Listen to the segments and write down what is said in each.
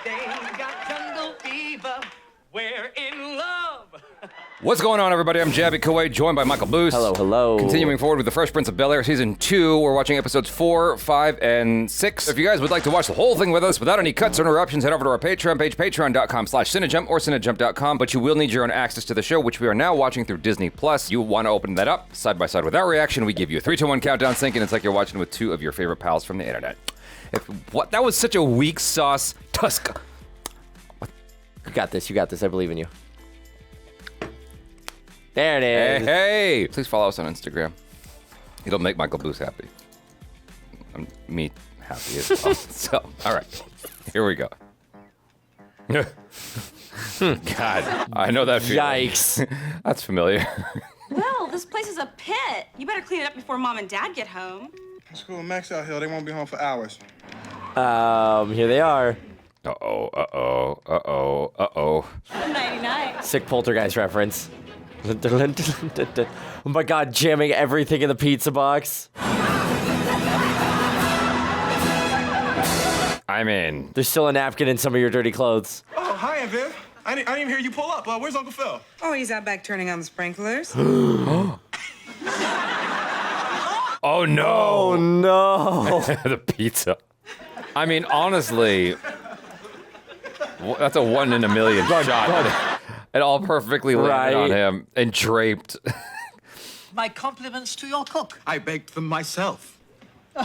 They got jungle fever. We're in love. What's going on, everybody? I'm Jaby Koay, joined by Michael Booth. Hello, hello. Continuing forward with the Fresh Prince of Bel-Air Season 2, we're watching episodes 4, 5, and 6. If you guys would like to watch the whole thing with us without any cuts or interruptions, head over to our Patreon page, patreon.com/cinejump or cinejump.com, but you will need your own access to the show, which we are now watching through Disney+. You want to open that up, side by side with our reaction. We give you a 3, 2, 1 countdown sync, and it's like you're watching with two of your favorite pals from the internet. What? That was such a weak sauce. Tusk. You got this, I believe in you. There it is. Hey. Please follow us on Instagram. It'll make Michael Booth happy. Me happy as well. So, all right. Here we go. God, I know that feeling. Yikes. That's familiar. Well, this place is a pit. You better clean it up before Mom and Dad get home. School Max out here. They won't be home for hours. Here they are. Uh-oh. Nighty-night. Sick poltergeist reference. Oh my god, jamming everything in the pizza box. I'm in. There's still a napkin in some of your dirty clothes. Oh, hi, Aunt Viv. I didn't even hear you pull up. Where's Uncle Phil? Oh, he's out back turning on the sprinklers. Oh, no. Oh, no. The pizza. I mean, honestly, that's a 1 in a million shot. It all perfectly landed on him and draped. My compliments to your cook. I baked them myself. You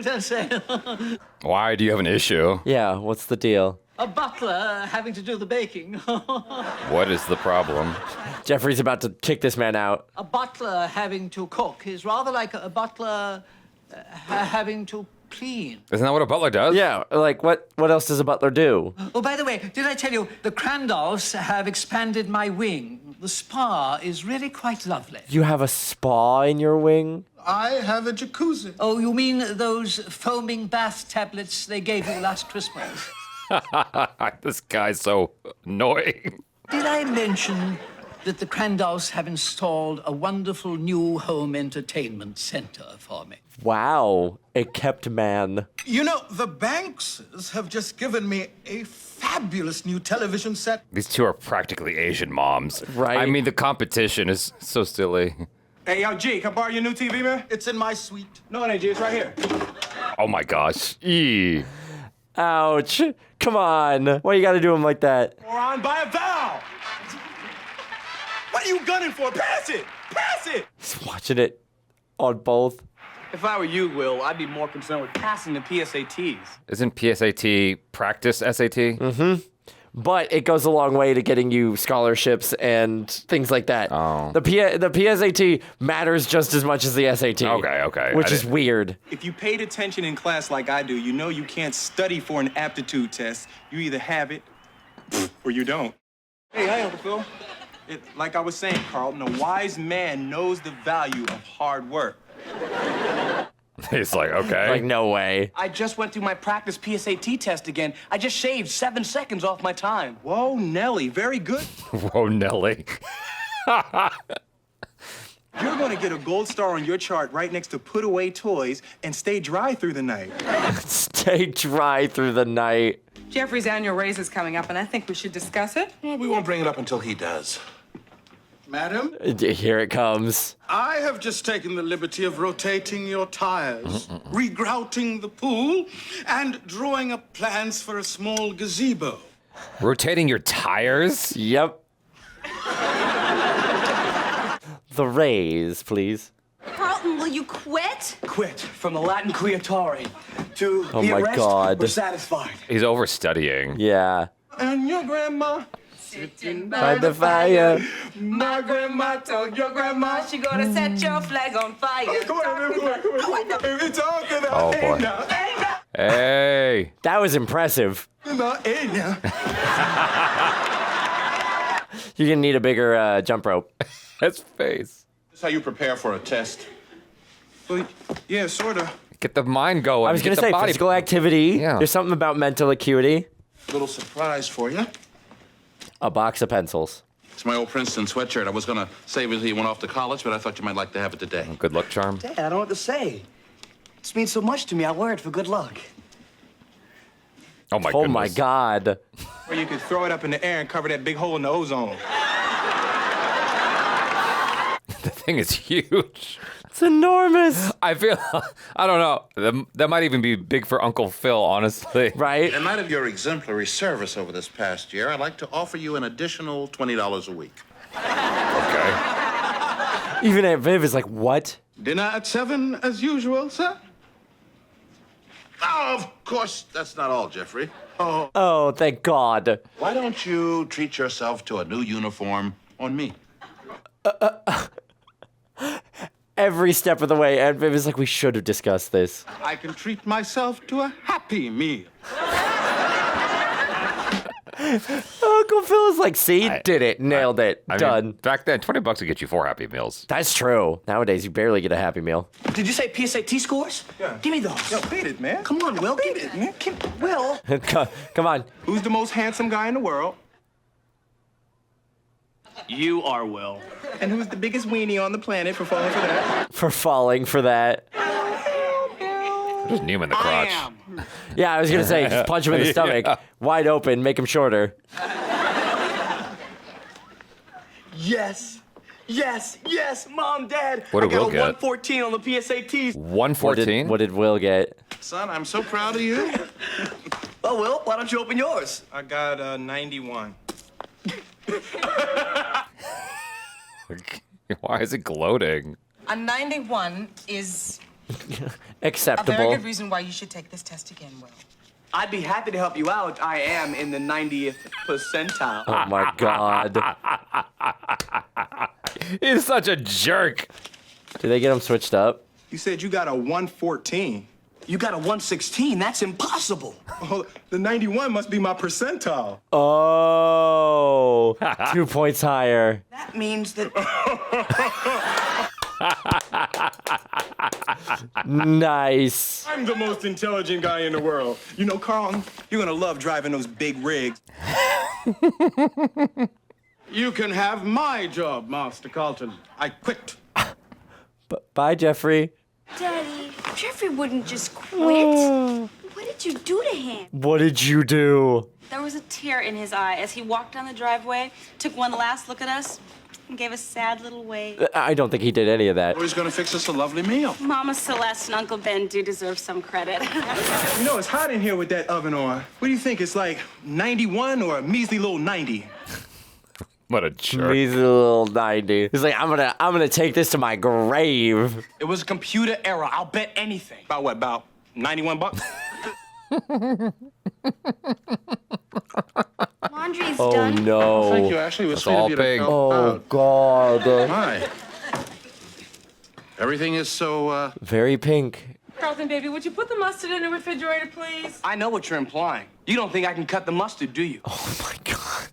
don't say. Why do you have an issue? Yeah, what's the deal? A butler having to do the baking. What is the problem? Geoffrey's about to kick this man out. A butler having to cook is rather like a butler having to clean. Isn't that what a butler does? Yeah, like what else does a butler do? Oh, by the way, did I tell you, the Crandalls have expanded my wing. The spa is really quite lovely. You have a spa in your wing? I have a jacuzzi. Oh, you mean those foaming bath tablets they gave you last Christmas? This guy's so annoying. Did I mention that the Crandalls have installed a wonderful new home entertainment center for me? Wow, a kept man. You know, the Bankses have just given me a fabulous new television set. These two are practically Asian moms. Right. I mean, the competition is so silly. Hey, yo, G, can I borrow your new TV, man? It's in my suite. No, it ain't, G. It's right here. Oh my gosh. Eee. Ouch. Come on. Why you gotta do him like that? Or on by a vowel. What are you gunning for? Pass it! Pass it! He's watching it on both. If I were you, Will, I'd be more concerned with passing the PSATs. Isn't PSAT practice SAT? Mm-hmm. But it goes a long way to getting you scholarships and things like that. Oh. The PSAT matters just as much as the SAT. Okay. Which is weird. If you paid attention in class like I do, you know you can't study for an aptitude test. You either have it or you don't. Hey, hi, Uncle Phil. Like I was saying, Carlton, a wise man knows the value of hard work. He's like, okay. Like, no way. I just went through my practice PSAT test again. I just shaved 7 seconds off my time. Whoa, Nelly, very good. Whoa, Nelly. You're going to get a gold star on your chart right next to put away toys and stay dry through the night. Stay dry through the night. Geoffrey's annual raise is coming up, and I think we should discuss it. Well, we won't bring it up until he does. Madam, Here it comes. I have just taken the liberty of rotating your tires, regrouting the pool, and drawing up plans for a small gazebo. Rotating your tires? Yep. The raise, please. Carlton, will you quit? Quit from the Latin quietare to Oh the my arrest God. or satisfied. He's overstudying. Yeah. And your grandma Sitting By the fire. My grandma told your grandma She gonna set your flag on fire. Come on. It's talking Oh, boy. Hey. That was impressive. You're gonna need a bigger jump rope. His face. This is how you prepare for a test. Well, yeah, sort of. Get the mind going. I was gonna Get the say body- physical activity. Yeah. There's something about mental acuity. Little surprise for you. A box of pencils. It's my old Princeton sweatshirt. I was going to save it until you went off to college, but I thought you might like to have it today. Good luck charm. Dad, I don't know what to say. This means so much to me. I wear it for good luck. Oh my Oh goodness. my God. Or you could throw it up in the air and cover that big hole in the ozone. The thing is huge. It's enormous. I feel, I don't know. That might even be big for Uncle Phil, honestly. Right? In light of your exemplary service over this past year, I'd like to offer you an additional $20 a week. Okay. Even Aunt Viv is like, what? Dinner at 7 as usual, sir? Oh, of course, that's not all, Geoffrey. Oh, thank God. Why don't you treat yourself to a new uniform on me? Every step of the way, Aunt Viv is like, we should have discussed this. I can treat myself to a happy meal. Uncle Phil is like, see, did it, nailed it, done. Mean, back then, $20 would get you 4 Happy Meals. That's true. Nowadays, you barely get a Happy Meal. Did you say PSAT scores? Yeah. Give me those. Yo, beat it, man. Come on, Will. Beat it, man. Will. Come on. Who's the most handsome guy in the world? You are Will. And who's the biggest weenie on the planet for falling for that? For falling for that. Just knee him in the crotch. Yeah, I was going to say, just punch him in the stomach. Yeah. Wide open, make him shorter. Yes. Yes. Yes. Mom, Dad. What did I got Will a get? 114 on the PSATs. 114? What did Will get? Son, I'm so proud of you. Oh, Will, why don't you open yours? I got 91. Why is it gloating? A 91 is a very Acceptable. good reason why you should take this test again, Will. I'd be happy to help you out. I am in the 90th percentile. Oh my God. He's such a jerk. Did they get him switched up? You said you got a 114. You got a 116. That's impossible. Oh, the 91 must be my percentile. Oh, 2 points higher. That means that Nice. I'm the most intelligent guy in the world. You know, Carlton, you're gonna love driving those big rigs. You can have my job, Master Carlton. I quit. Bye, Geoffrey. Daddy, Geoffrey wouldn't just quit. What did you do to him? What did you do? There was a tear in his eye as he walked down the driveway, took one last look at us, and gave a sad little wave. I don't think he did any of that. He's gonna fix us a lovely meal. Mama Celeste and Uncle Ben do deserve some credit. You know, it's hot in here with that oven on. What do you think? It's like 91 or a measly little 90? What a jerk. He's a little 90. He's like, I'm gonna take this to my grave. it was a computer error. I'll bet anything. About what, about 91 bucks? Laundry's Oh done. no. Thank you, Ashley. It was That's sweet all of you to big. help Oh out. God. My. Everything is so, Very pink. Carlton, baby, would you put the mustard in the refrigerator, please? I know what you're implying. You don't think I can cut the mustard, do you? Oh my God.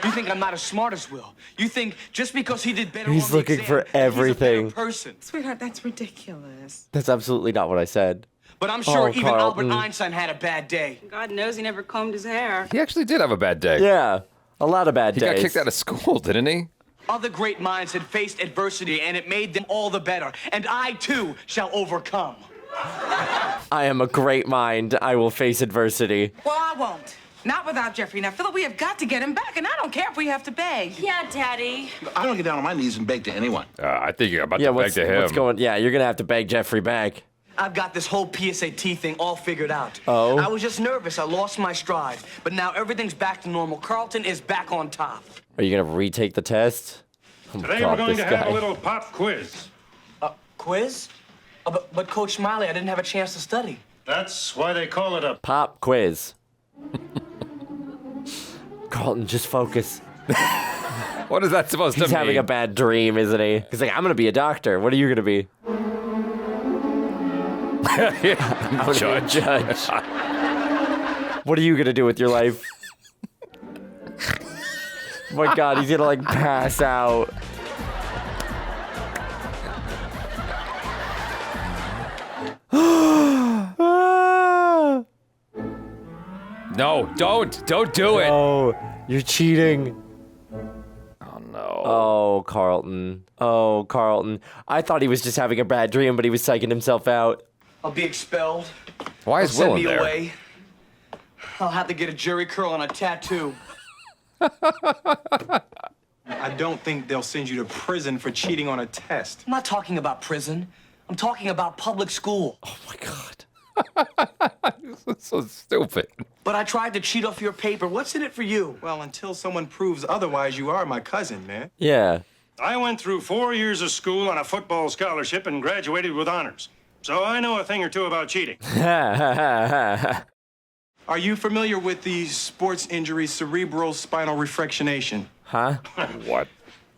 You think I'm not as smart as Will. You think just because he did better He's on the looking exam, for that he's a everything. better person. Sweetheart, that's ridiculous. That's absolutely not what I said. But I'm sure Oh, even Carlton. Albert Einstein had a bad day. God knows he never combed his hair. He actually did have a bad day. Yeah, a lot of bad He days. got kicked out of school, didn't he? Other great minds had faced adversity, and it made them all the better. And I, too, shall overcome. I am a great mind. I will face adversity. Well, I won't. Not without Geoffrey. Now, Philip, we have got to get him back, and I don't care if we have to beg. Yeah, Daddy. I don't get down on my knees and beg to anyone. I think you're about Yeah, to beg what's to him. what's going? Yeah, you're gonna have to beg Geoffrey back. I've got this whole PSAT thing all figured out. Oh? I was just nervous. I lost my stride. But now everything's back to normal. Carlton is back on top. Are you gonna retake the test? Oh my Today God, we're going this to have guy. a little pop quiz. Quiz? But Coach Smiley, I didn't have a chance to study. That's why they call it a... Pop quiz. Carlton, just focus. What is that supposed to He's mean? having a bad dream, isn't he? He's like, I'm gonna be a doctor. What are you gonna be? I'm gonna be a judge. What are you gonna do with your life? Oh my God, he's gonna like pass out. No, don't do it. Oh, you're cheating. Oh no. Oh, Carlton. Oh, Carlton. I thought he was just having a bad dream, but he was psyching himself out. I'll be expelled. Why is They'll Will send in me there? away. I'll have to get a jerry curl and a tattoo. I don't think they'll send you to prison for cheating on a test. I'm not talking about prison. I'm talking about public school. Oh my God. This is so stupid. But I tried to cheat off your paper. What's in it for you? Well, until someone proves otherwise, you are my cousin, man. Yeah. I went through 4 years of school on a football scholarship and graduated with honors. So I know a thing or two about cheating. Are you familiar with the sports injury cerebral spinal refractionation? Huh? What?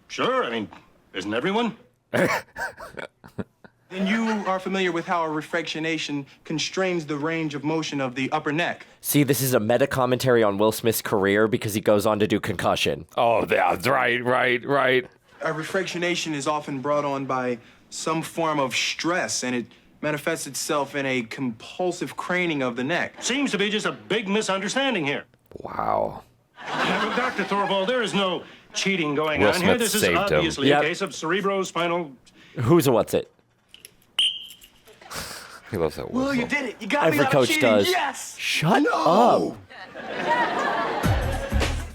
Sure, I mean, isn't everyone? And you are familiar with how a refractionation constrains the range of motion of the upper neck. See, this is a meta commentary on Will Smith's career because he goes on to do Concussion. Oh, that's right. A refractionation is often brought on by some form of stress, and it manifests itself in a compulsive craning of the neck. Seems to be just a big misunderstanding here. Wow. Now, Dr. Thorvald, there is no cheating going Will on here. Smith This is saved him. obviously Yep. a case of cerebrospinal. Who's a what's it? He loves that Will, whistle. you did it. You got Every me out coach of cheating. does. Yes. Shut up.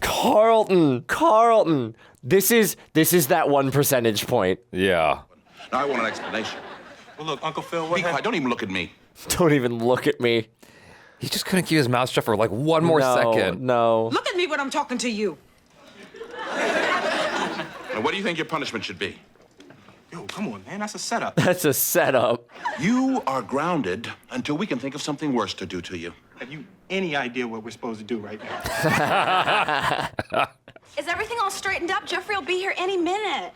Carlton. This is that 1 percentage point. Yeah. Now I want an explanation. Well, look, Uncle Phil, what Be quiet. Don't even look at me. Don't even look at me. He just couldn't keep his mouth shut for like one more second. No. Look at me when I'm talking to you. Now, what do you think your punishment should be? Yo, come on, man. That's a setup. That's a setup. You are grounded until we can think of something worse to do to you. Have you any idea what we're supposed to do right now? Is everything all straightened up? Geoffrey will be here any minute.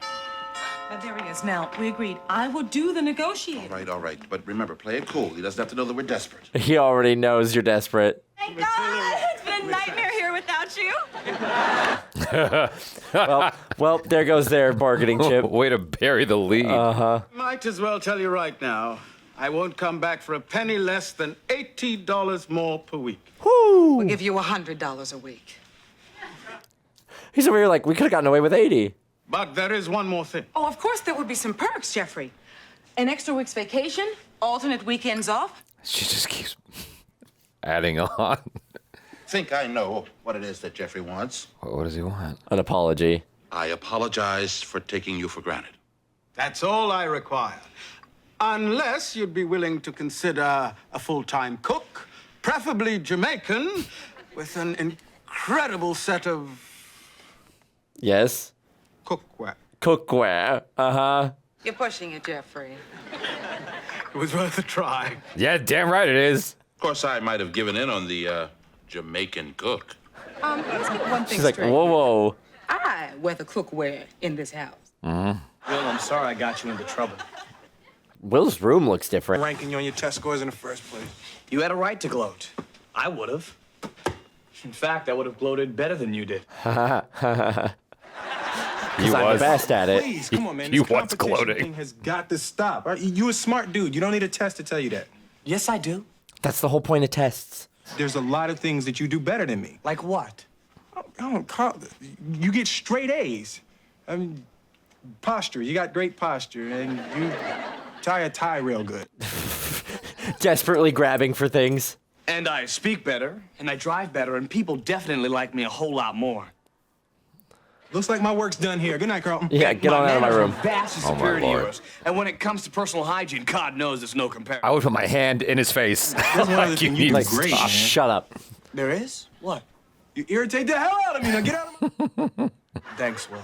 There he is. Now, we agreed. I will do the negotiating. All right. But remember, play it cool. He doesn't have to know that we're desperate. He already knows you're desperate. Thank God. It's been a nightmare here without you. Well, there goes their bargaining chip. Way to bury the lead. Might as well tell you right now, I won't come back for a penny less than $80 more per week. We'll give you $100 a week. He's over here like, we could have gotten away with 80. But there is one more thing. Oh, of course there would be some perks, Geoffrey. An extra week's vacation, alternate weekends off. She just keeps adding on. Think I know what it is that Geoffrey wants. What does he want? An apology. I apologize for taking you for granted. That's all I require. Unless you'd be willing to consider a full-time cook, preferably Jamaican, with an incredible set of Yes. cookware. Cookware. You're pushing it, Geoffrey. It was worth a try. Yeah, damn right it is. Of course, I might have given in on the Jamaican cook. Let's get one thing She's like, straight. whoa. I wear the cookware in this house. Will, I'm sorry I got you into trouble. Will's room looks different. Ranking you on your test scores in the first place. You had a right to gloat. I would have. In fact, I would have gloated better than you did. Because I'm the best at it. Please, come on, man. You This was competition gloating. thing has got to stop. Right? You a smart dude. You don't need a test to tell you that. Yes, I do. That's the whole point of tests. There's a lot of things that you do better than me. Like what? Oh, Carl, you get straight A's. I mean, posture. You got great posture, and you tie a tie real good. Desperately grabbing for things. And I speak better, and I drive better, and people definitely like me a whole lot more. Looks like my work's done here. Good night, Carlton. Yeah, get on out of my manners room. are vastly Oh, my superior to Lord. yours. And when it comes to personal hygiene, God knows there's no comparison. I would put my hand in his face. That's one of the things you do Like, great, man. shut up. There is? What? You irritate the hell out of me. Now get out of my... Thanks, Will.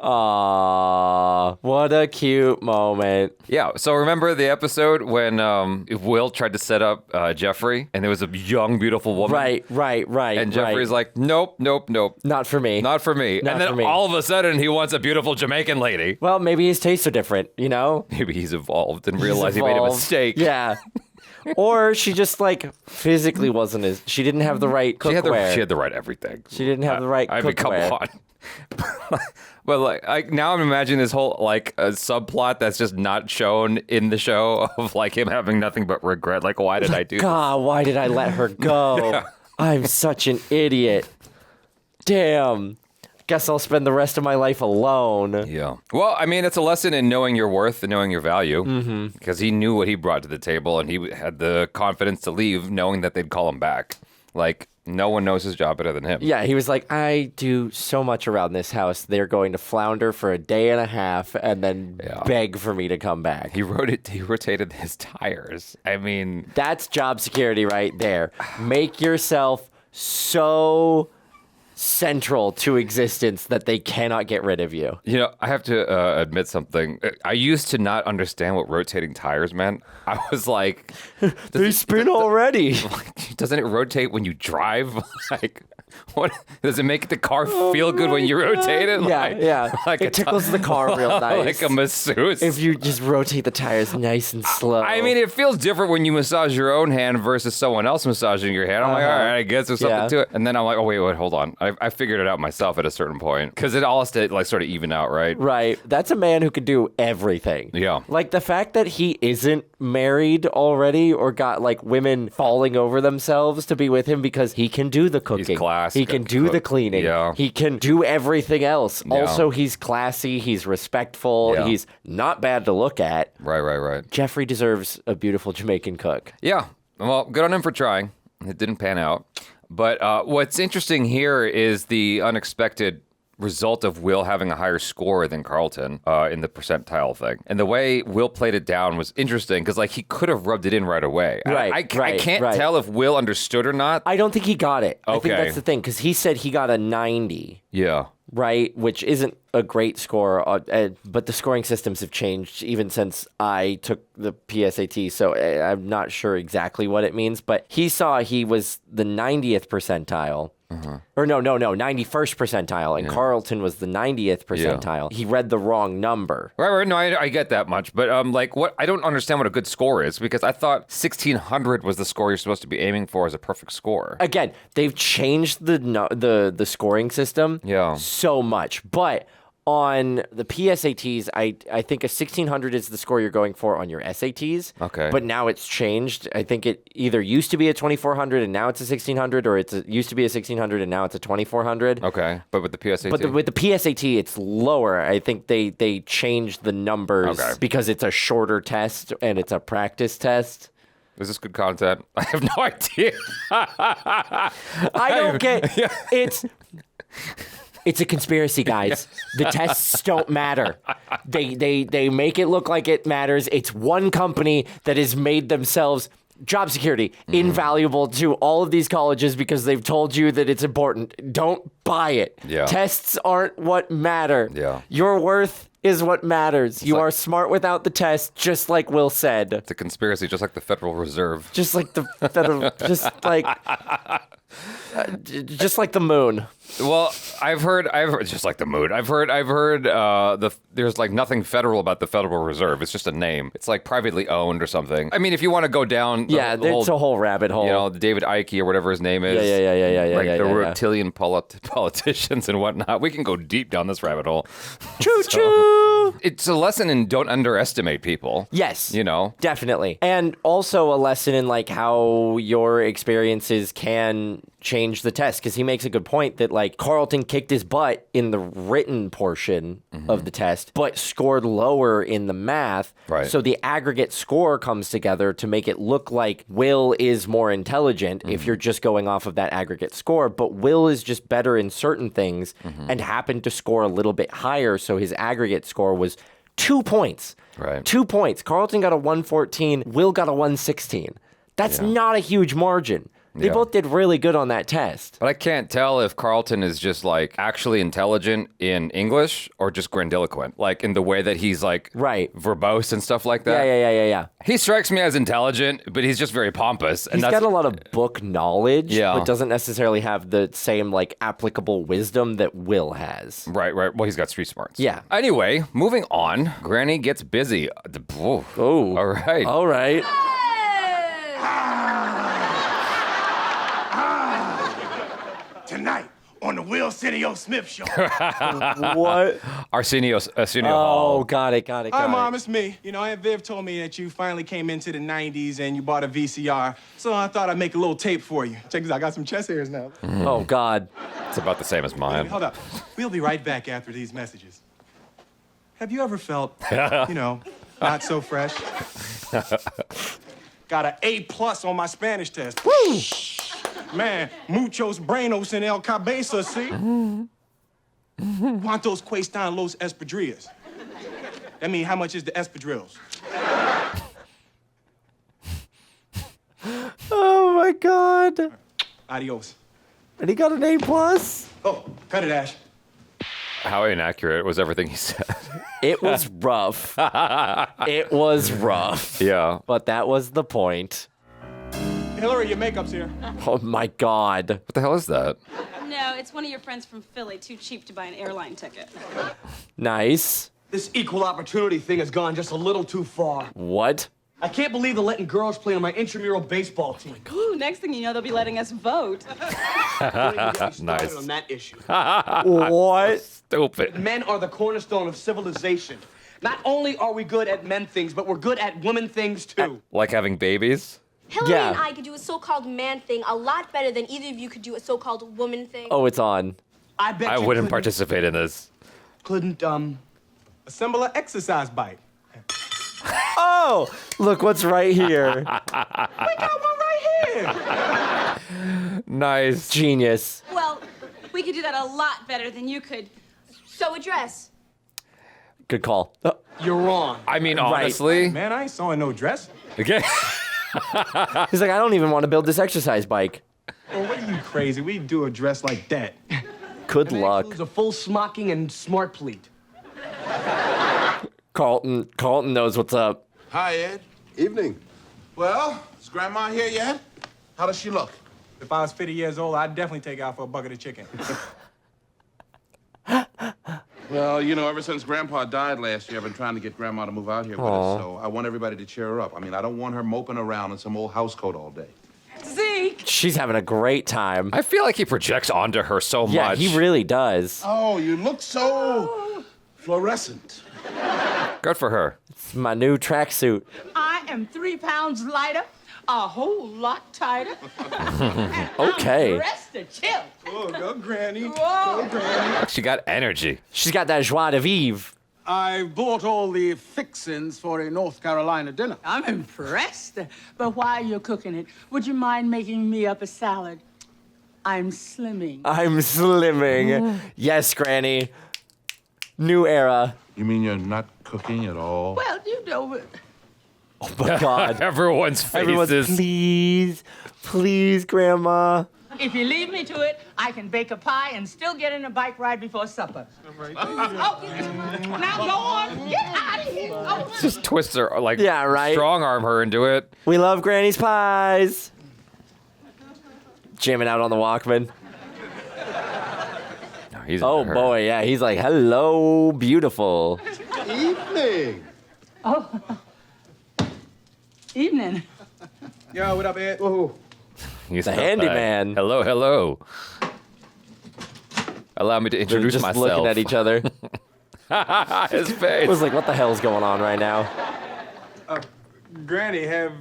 Aww, what a cute moment. Yeah, so remember the episode when Will tried to set up Geoffrey, and there was a young, beautiful woman? Right. And Geoffrey's like, nope. Not for me. Not for me. Not and then for me. all of a sudden, he wants a beautiful Jamaican lady. Well, maybe his tastes are different, you know? Maybe he's evolved and He's realized he made a evolved. mistake. Yeah. Or she just, like, physically wasn't as... She didn't have the right cookware. She had the right everything. She didn't have the right I mean, come cookware. on. But like now I'm imagining this whole like a subplot that's just not shown in the show of like him having nothing but regret. Like, why did I do this? God, why did I let her go? Yeah. I'm such an idiot. Damn. Guess I'll spend the rest of my life alone. Yeah. Well, I mean, it's a lesson in knowing your worth and knowing your value. Because he knew what he brought to the table, and he had the confidence to leave, knowing that they'd call him back. Like, no one knows his job better than him. Yeah, he was like, I do so much around this house. They're going to flounder for a day and a half and then beg for me to come back. He rotated his tires. I mean, that's job security right there. Make yourself so central to existence that they cannot get rid of you. You know, I have to admit something. I used to not understand what rotating tires meant. I was like, they spin already. Doesn't it rotate when you drive? Like, what does it make the car feel good when you rotate it? Yeah. Like it tickles the car real nice. Like a masseuse. If you just rotate the tires nice and slow. I mean, it feels different when you massage your own hand versus someone else massaging your hand. I'm like, all right, I guess there's something to it. And then I'm like, oh, wait, hold on. I figured it out myself at a certain point. Because it all has to, like, sort of even out, right? Right. That's a man who could do everything. Yeah. Like, the fact that he isn't married already or got, like, women falling over themselves to be with him because he can do the cooking. He's classy. He can do the cleaning. Yeah. He can do everything else. Yeah. Also, he's classy. He's respectful. Yeah. He's not bad to look at. Right. Geoffrey deserves a beautiful Jamaican cook. Yeah. Well, good on him for trying. It didn't pan out. But what's interesting here is the unexpected result of Will having a higher score than Carlton in the percentile thing. And the way Will played it down was interesting because, like, he could have rubbed it in right away. I can't tell if Will understood or not. I don't think he got it. Okay. I think that's the thing because he said he got a 90. Yeah. Right, which isn't a great score, but the scoring systems have changed even since I took the PSAT, so I'm not sure exactly what it means, but he saw he was the 90th percentile. Or no, 91st percentile, and Carlton was the 90th percentile. He read the wrong number. Right. No, I get that much, but like, what I don't understand what a good score is because I thought 1600 was the score you're supposed to be aiming for as a perfect score. Again, they've changed the scoring system so much, but on the PSATs, I think a 1600 is the score you're going for on your SATs. Okay. But now it's changed. I think it either used to be a 2400 and now it's a 1600, or it used to be a 1600 and now it's a 2400. Okay. But with the PSAT? But with the PSAT, it's lower. I think they changed the numbers because it's a shorter test and it's a practice test. Is this good content? I have no idea. I don't get It's a conspiracy, guys. The tests don't matter. They make it look like it matters. It's one company that has made themselves job security invaluable to all of these colleges because they've told you that it's important. Don't buy it. Yeah. Tests aren't what matter. Yeah. Your worth is what matters. You are smart without the test, just like Will said. It's a conspiracy, just like the Federal Reserve. Just like the Federal, just like the moon. Well, I've heard just like the moon. I've heard there's like nothing federal about the Federal Reserve. It's just a name. It's like privately owned or something. I mean, if you want to go down, it's a whole rabbit hole. You know, David Icke or whatever his name is. Yeah. The reptilian politicians and whatnot. We can go deep down this rabbit hole. Choo choo. It's a lesson in don't underestimate people. Yes. You know, definitely, and also a lesson in like how your experiences can change the test, because he makes a good point that like Carlton kicked his butt in the written portion of the test, but scored lower in the math. Right. So the aggregate score comes together to make it look like Will is more intelligent if you're just going off of that aggregate score, but Will is just better in certain things and happened to score a little bit higher, so his aggregate score was 2 points. Right. 2 points. Carlton got a 114. Will got a 116. That's not a huge margin. They both did really good on that test. But I can't tell if Carlton is just like actually intelligent in English or just grandiloquent, like in the way that he's like verbose and stuff like that. Yeah. He strikes me as intelligent, but he's just very pompous. And He's got a lot of book knowledge, Yeah. but doesn't necessarily have the same like applicable wisdom that Will has. Right. Well, he's got street smarts. Yeah. Anyway, moving on. Granny gets busy. Oh. All right. All right. Tonight on the Will Arsenio Smith Show. What? Arsenio Oh, Hall. got it. Hi, Mom, it's me. You know, Aunt Viv told me that you finally came into the 90s and you bought a VCR, so I thought I'd make a little tape for you. Check this out, I got some chest hairs now. Oh, God. It's about the same as mine. Hold up. We'll be right back after these messages. Have you ever felt, you know, not so fresh? Got an A+ on my Spanish test. Woo! Man, muchos branos en el cabeza, see? ¿Cuántos cuestan los espadrillas? That means how much is the espadrilles? Oh my God. Adios. And he got an A+. Oh, cut it, Ash. How inaccurate was everything he said? It was rough. It was rough. Yeah. But that was the point. Hilary, your makeup's here. Oh my God. What the hell is that? No, it's one of your friends from Philly, too cheap to buy an airline ticket. Nice. This equal opportunity thing has gone just a little too far. What? I can't believe they're letting girls play on my intramural baseball team. Ooh, next thing you know, they'll be letting us vote. Nice. On that issue. What? Stupid. Men are the cornerstone of civilization. Not only are we good at men things, but we're good at women things, too. Like having babies? Hilary and I could do a so-called man thing a lot better than either of you could do a so-called woman thing. Oh, it's on. I bet I you wouldn't participate in this. couldn't, assemble an exercise bike. Oh, look what's right here. We got one right here. Nice. Genius. Well, we could do that a lot better than you could. Sew a dress. Good call. You're wrong. I mean, honestly. Man, I ain't sewing no dress. Okay. He's like, I don't even want to build this exercise bike. Well, what are you crazy? We do a dress like that. Good luck. Includes a full smocking and smart pleat. Carlton knows what's up. Hi, Ed. Evening. Well, is Grandma here yet? How does she look? If I was 50 years old, I'd definitely take her out for a bucket of chicken. Well, you know, ever since Grandpa died last year, I've been trying to get Grandma to move out here with us, so I want everybody to cheer her up. I mean, I don't want her moping around in some old housecoat all day. Zeke! She's having a great time. I feel like he projects onto her so Yeah, much. he really does. Oh, you look so fluorescent. Good for her. It's my new tracksuit. I am 3 pounds lighter, a whole lot tighter. Okay. I'm dressed to chill. Oh, go, Granny. Whoa. Go, Granny. She got energy. She's got that joie de vivre. I bought all the fixings for a North Carolina dinner. I'm impressed. But while you're cooking it, would you mind making me up a salad? I'm slimming. I'm slimming. Yes, Granny. New era. You mean you're not cooking at all? Well, you know. Oh my God. Everyone's faces. Everyone's, please, Grandma. If you leave me to it, I can bake a pie and still get in a bike ride before supper. Now go on. Get out of here. Oh. Just twist her, like, Yeah, right. strong arm her into it. We love Granny's pies. Jamming out on the Walkman. No, he's Oh into her. boy, yeah. He's like, hello, beautiful. Evening. Oh. Evening. Yo, what up, Ed? Whoa. He's The not handyman. bad. Hello, hello. Allow me to They're introduce just myself. looking at each other. His face. I was like, what the hell's going on right now? Granny, have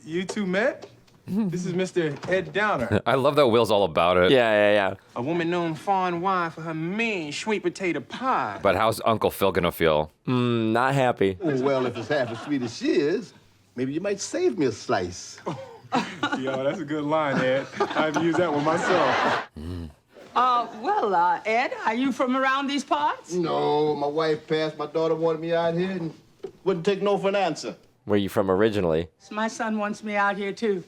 you two met? This is Mr. Ed Downer. I love that Will's all about it. Yeah. A woman known far and wide for her mean sweet potato pie. But how's Uncle Phil gonna feel? Not happy. Oh, well, if it's half as sweet as she is, maybe you might save me a slice. Yo, that's a good line, Ed. I've used that one myself. Ed, are you from around these parts? No, my wife passed. My daughter wanted me out here and wouldn't take no for an answer. Where you from originally? My son wants me out here, too.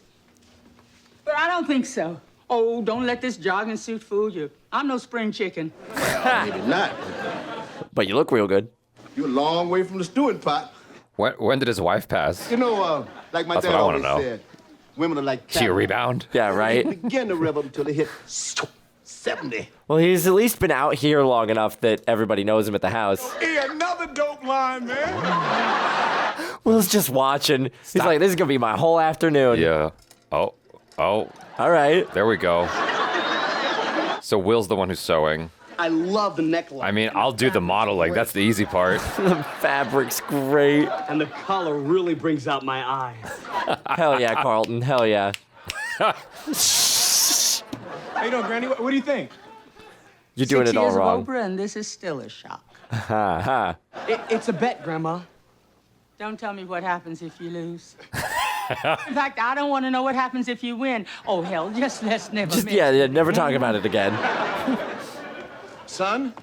But I don't think so. Oh, don't let this jogging suit fool you. I'm no spring chicken. Well, maybe not. But you look real good. You're a long way from the stewing pot. When did his wife pass? You know, like my That's dad what I wanna always know. said, women are like She a cattle. rebound? Yeah, They right? begin to rev up until they hit 70. Well, he's at least been out here long enough that everybody knows him at the house. Hey, another dope line, man. Will's just watching. He's like, this is going to be my whole afternoon. Yeah. Oh. All right. There we go. So Will's the one who's sewing. I love the neckline. I mean, I'll do the modeling. That's the easy part. The fabric's great. And the collar really brings out my eyes. Hell yeah, Carlton. Hell yeah. How you doing, Granny? What do you think? You're doing 6 it all years wrong. of Oprah, and this is still a shock. Ha ha. It's a bet, Grandma. Don't tell me what happens if you lose. In fact, I don't want to know what happens if you win. Oh, hell, let's never mention Yeah, never talk about it again. Son?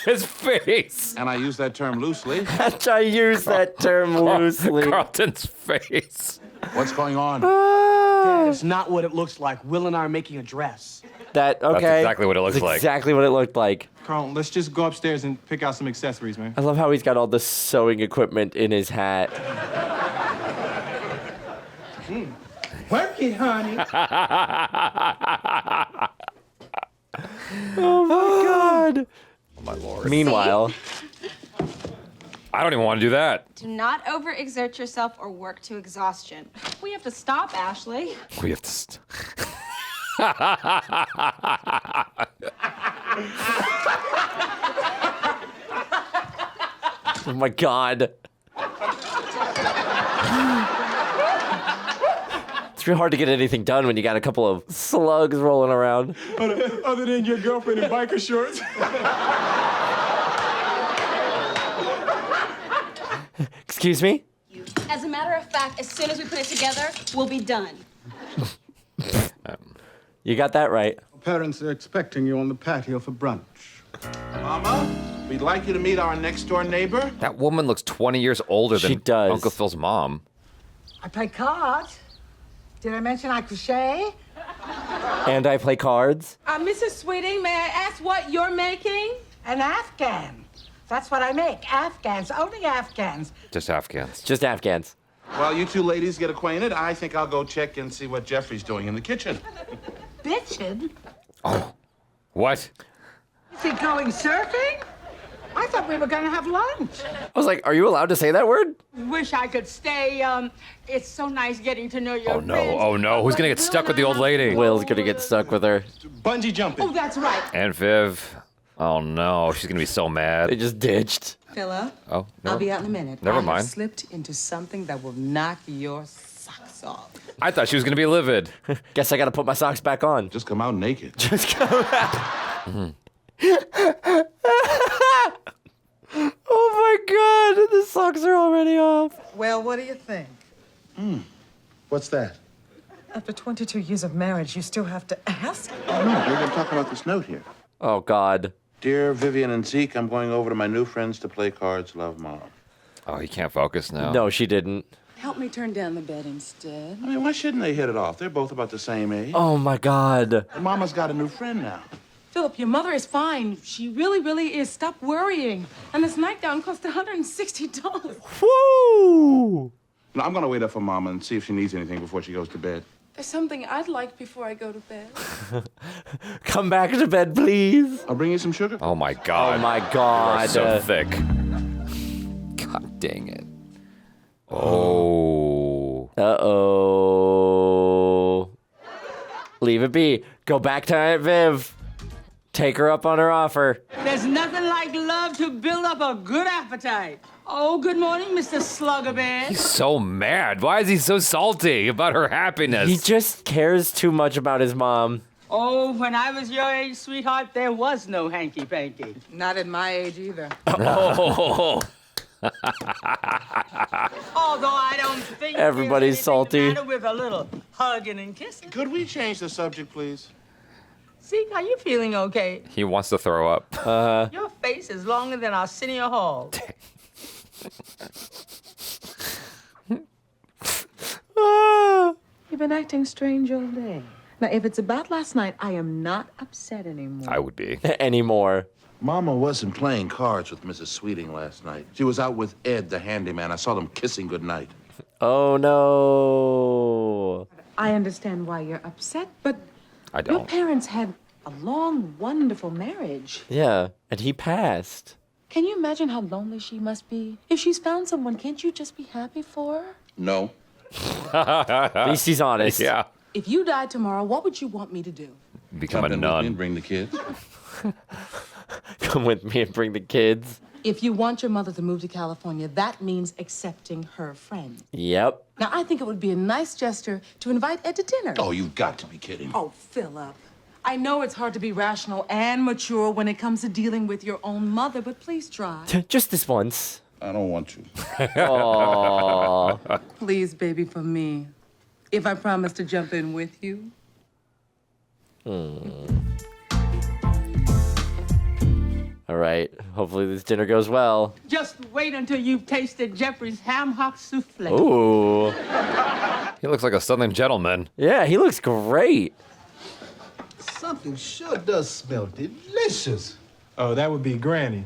His face. And I use that term loosely. I use that term loosely. Carlton's face. What's going on? It's not what it looks like. Will and I are making a dress. Okay. That's exactly what it looks That's like. Exactly what it looked like. Carlton, let's just go upstairs and pick out some accessories, man. I love how he's got all the sewing equipment in his hat. Work it, honey. Oh my God. Oh my Lord. Meanwhile, I don't even want to do that. Do not overexert yourself or work to exhaustion. We have to stop, Ashley. We have to. oh my God. It's real hard to get anything done when you got a couple of slugs rolling around. Other than your girlfriend in biker shorts. Excuse me? As a matter of fact, as soon as we put it together, we'll be done. You got that right. Parents are expecting you on the patio for brunch. Mama, we'd like you to meet our next-door neighbor. That woman looks 20 years older than She does. Uncle Phil's mom. I play cards. Did I mention I crochet? And I play cards. Mrs. Sweeting, may I ask what you're making? An Afghan. That's what I make. Afghans. Only Afghans. Just Afghans. Just Afghans. Well, you two ladies get acquainted. I think I'll go check and see what Geoffrey's doing in the kitchen. Bitchin'? Oh. What? Is he going surfing? I thought we were going to have lunch. I was like, are you allowed to say that word? Wish I could stay. It's so nice getting to know your Oh no, friends. oh no. Who's gonna get stuck with the old lady? Will's gonna get stuck with her. Bungee jumping. Oh, that's right. And Viv. Oh no, she's gonna be so mad. They just ditched. Philip, Oh, I'll be out in a minute. Never I mind. have slipped into something that will knock your socks off. I thought she was gonna be livid. Guess I gotta put my socks back on. Just come out naked. Just come out. Oh my God, the socks are already off. Well, what do you think? What's that? After 22 years of marriage, you still have to ask? Oh, no, we're going to talk about this note here. Oh God. Dear Vivian and Zeke, I'm going over to my new friends to play cards. Love, Mom. Oh, he can't focus now. No, she didn't. Help me turn down the bed instead. I mean, why shouldn't they hit it off? They're both about the same age. Oh my God. And Mama's got a new friend now. Philip, your mother is fine. She really, really is. Stop worrying. And this nightgown cost $160. Woo! No, I'm going to wait up for Mama and see if she needs anything before she goes to bed. There's something I'd like before I go to bed. Come back to bed, please. I'll bring you some sugar. Oh my God. Oh my You are God. so thick. God dang it. Oh. Uh-oh. Leave it be. Go back to Aunt Viv. Take her up on her offer. There's nothing like love to build up a good appetite. Oh, good morning, Mr. Sluggerbear. He's so mad. Why is he so salty about her happiness? He just cares too much about his mom. Oh, when I was your age, sweetheart, there was no hanky-panky. Not at my age either. Oh. Although I don't think Everybody's there's salty. anything the matter with a little hugging and kissing. Could we change the subject, please? Zeke, are you feeling okay? He wants to throw up. Your face is longer than Arsenio Hall. You've been acting strange all day. Now, if it's about last night, I am not upset anymore. I would be. Anymore. Mama wasn't playing cards with Mrs. Sweeting last night. She was out with Ed, the handyman. I saw them kissing goodnight. Oh no. I understand why you're upset, but I your don't. parents had a long, wonderful marriage. Yeah, and he passed. Can you imagine how lonely she must be? If she's found someone, can't you just be happy for her? No. At least he's honest. Yeah. If you died tomorrow, what would you want me to do? Become a Come in with me and nun. bring the kids. Come with me and bring the kids. If you want your mother to move to California, that means accepting her friend. Yep. Now, I think it would be a nice gesture to invite Ed to dinner. Oh, you've got to be kidding. Oh, Philip. I know it's hard to be rational and mature when it comes to dealing with your own mother, but please try. Just this once. I don't want to. Aww. Please, baby, for me. If I promise to jump in with you. All right. Hopefully this dinner goes well. Just wait until you've tasted Geoffrey's ham hock souffle. Ooh. He looks like a Southern gentleman. Yeah, he looks great. Something sure does smell delicious. Oh, that would be Granny.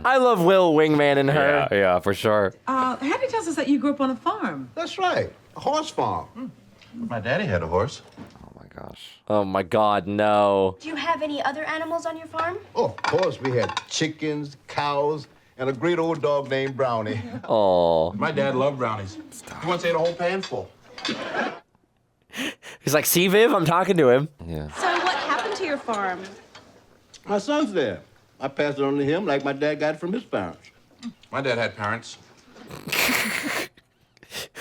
I love Will Wingman and her. Yeah, for sure. Hattie tells us that you grew up on a farm. That's right, a horse farm. My daddy had a horse. Oh my gosh. Oh my God, no. Do you have any other animals on your farm? Oh, of course, we had chickens, cows, and a great old dog named Brownie. Oh. My dad loved brownies. He once ate a whole pan full. He's like, see, Viv, I'm talking to him. Yeah. So what happened to your farm? My son's there. I passed it on to him like my dad got it from his parents. My dad had parents.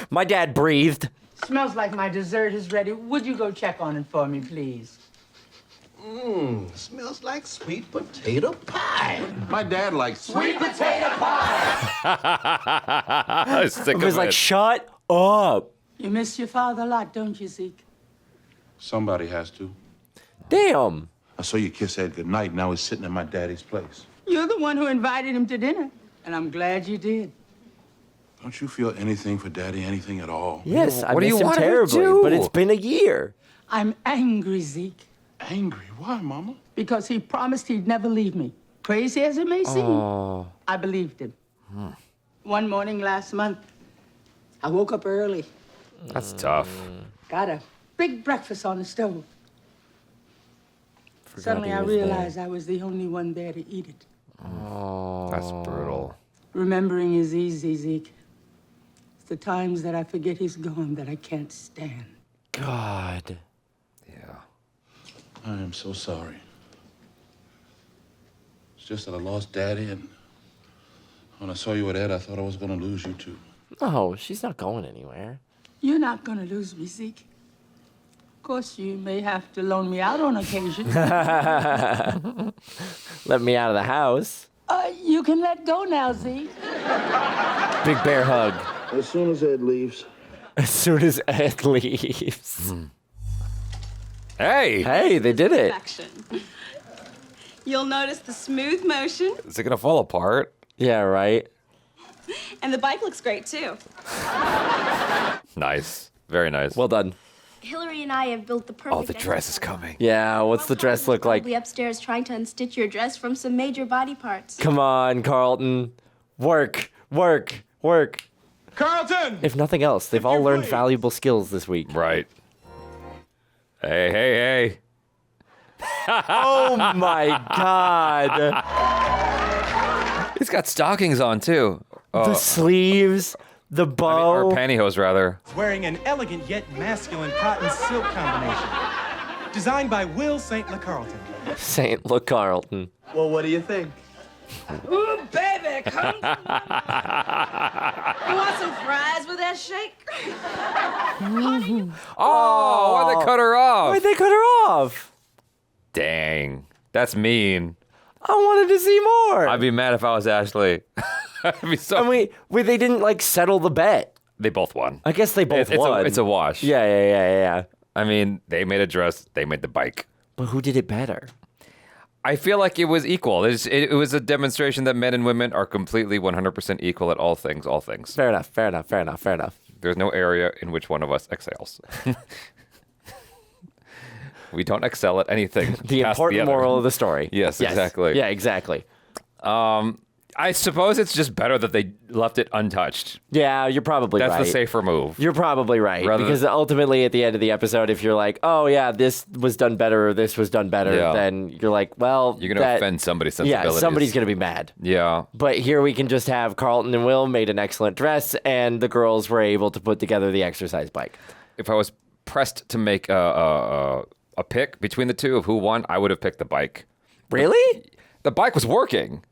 My dad breathed. Smells like my dessert is ready. Would you go check on it for me, please? Smells like sweet potato pie. My dad liked sweet potato pie. Sick He was of like, it. shut up. You miss your father a lot, don't you, Zeke? Somebody has to. Damn. I saw you kiss Ed goodnight, and now he's sitting in my daddy's place. You're the one who invited him to dinner, and I'm glad you did. Don't you feel anything for daddy, anything at all? Yes, I What do miss you him want him to terribly, do? but it's been a year. I'm angry, Zeke, Angry? Why, Mama? because he promised he'd never leave me. Crazy as it may seem, Oh. I believed him. One morning last month, I woke up early, That's tough. got a big breakfast on the stove. Forgot Suddenly he I was there. realized I was the only one there to eat it. Oh. That's brutal. Remembering is easy, Zeke. It's the times that I forget he's gone that I can't stand. God. Yeah. I am so sorry. It's just that I lost daddy, and when I saw you with Ed, I thought I was gonna lose you too. Oh, she's not going anywhere. You're not gonna lose me, Zeke. Of course, you may have to loan me out on occasion. Let me out of the house. You can let go now, Zeke. Big bear hug. As soon as Ed leaves. As soon as Ed leaves. Hey! Hey, they did it. Perfection. You'll notice the smooth motion, Is it gonna fall apart? Yeah, right? and the bike looks great too. Nice. Very nice. Well done. Hilary and I have built the perfect. Oh, the dress is coming. Yeah, what's the dress look like? Probably upstairs trying to unstitch your dress from some major body parts. Come on, Carlton. Work, work, work. Carlton! If nothing else, they've all learned valuable skills this week. Right. Hey, hey, hey. Oh my God. He's got stockings on, too. The sleeves, the bow. Or pantyhose, rather. Wearing an elegant yet masculine cotton silk combination. Designed by Will St. LeCarlton. St. Luke Carlton. Well, what do you think? Ooh, baby, come. You want some fries with that shake? Oh, why'd they cut her off? Why'd they cut her off? Dang. That's mean. I wanted to see more. I'd be mad if I was Ashley. I'd be so... And wait, they didn't like settle the bet. They both won. I guess they both It's won. it's a wash. Yeah. I mean, they made a dress, they made the bike. But who did it better? I feel like it was equal. It was a demonstration that men and women are completely 100% equal at all things. Fair enough. There's no area in which one of us excels. We don't excel at anything. The important moral of the story. Yes, exactly. Yeah, exactly. I suppose it's just better that they left it untouched. Yeah, you're probably right. That's the safer move. You're probably right. Because ultimately, at the end of the episode, if you're like, oh, yeah, this was done better or this was done better, then you're like, well, you're going to offend somebody's sensibilities. Yeah, somebody's going to be mad. Yeah. But here we can just have Carlton and Will made an excellent dress, and the girls were able to put together the exercise bike. If I was pressed to make a pick between the two of who won, I would have picked the bike. Really? The bike was working.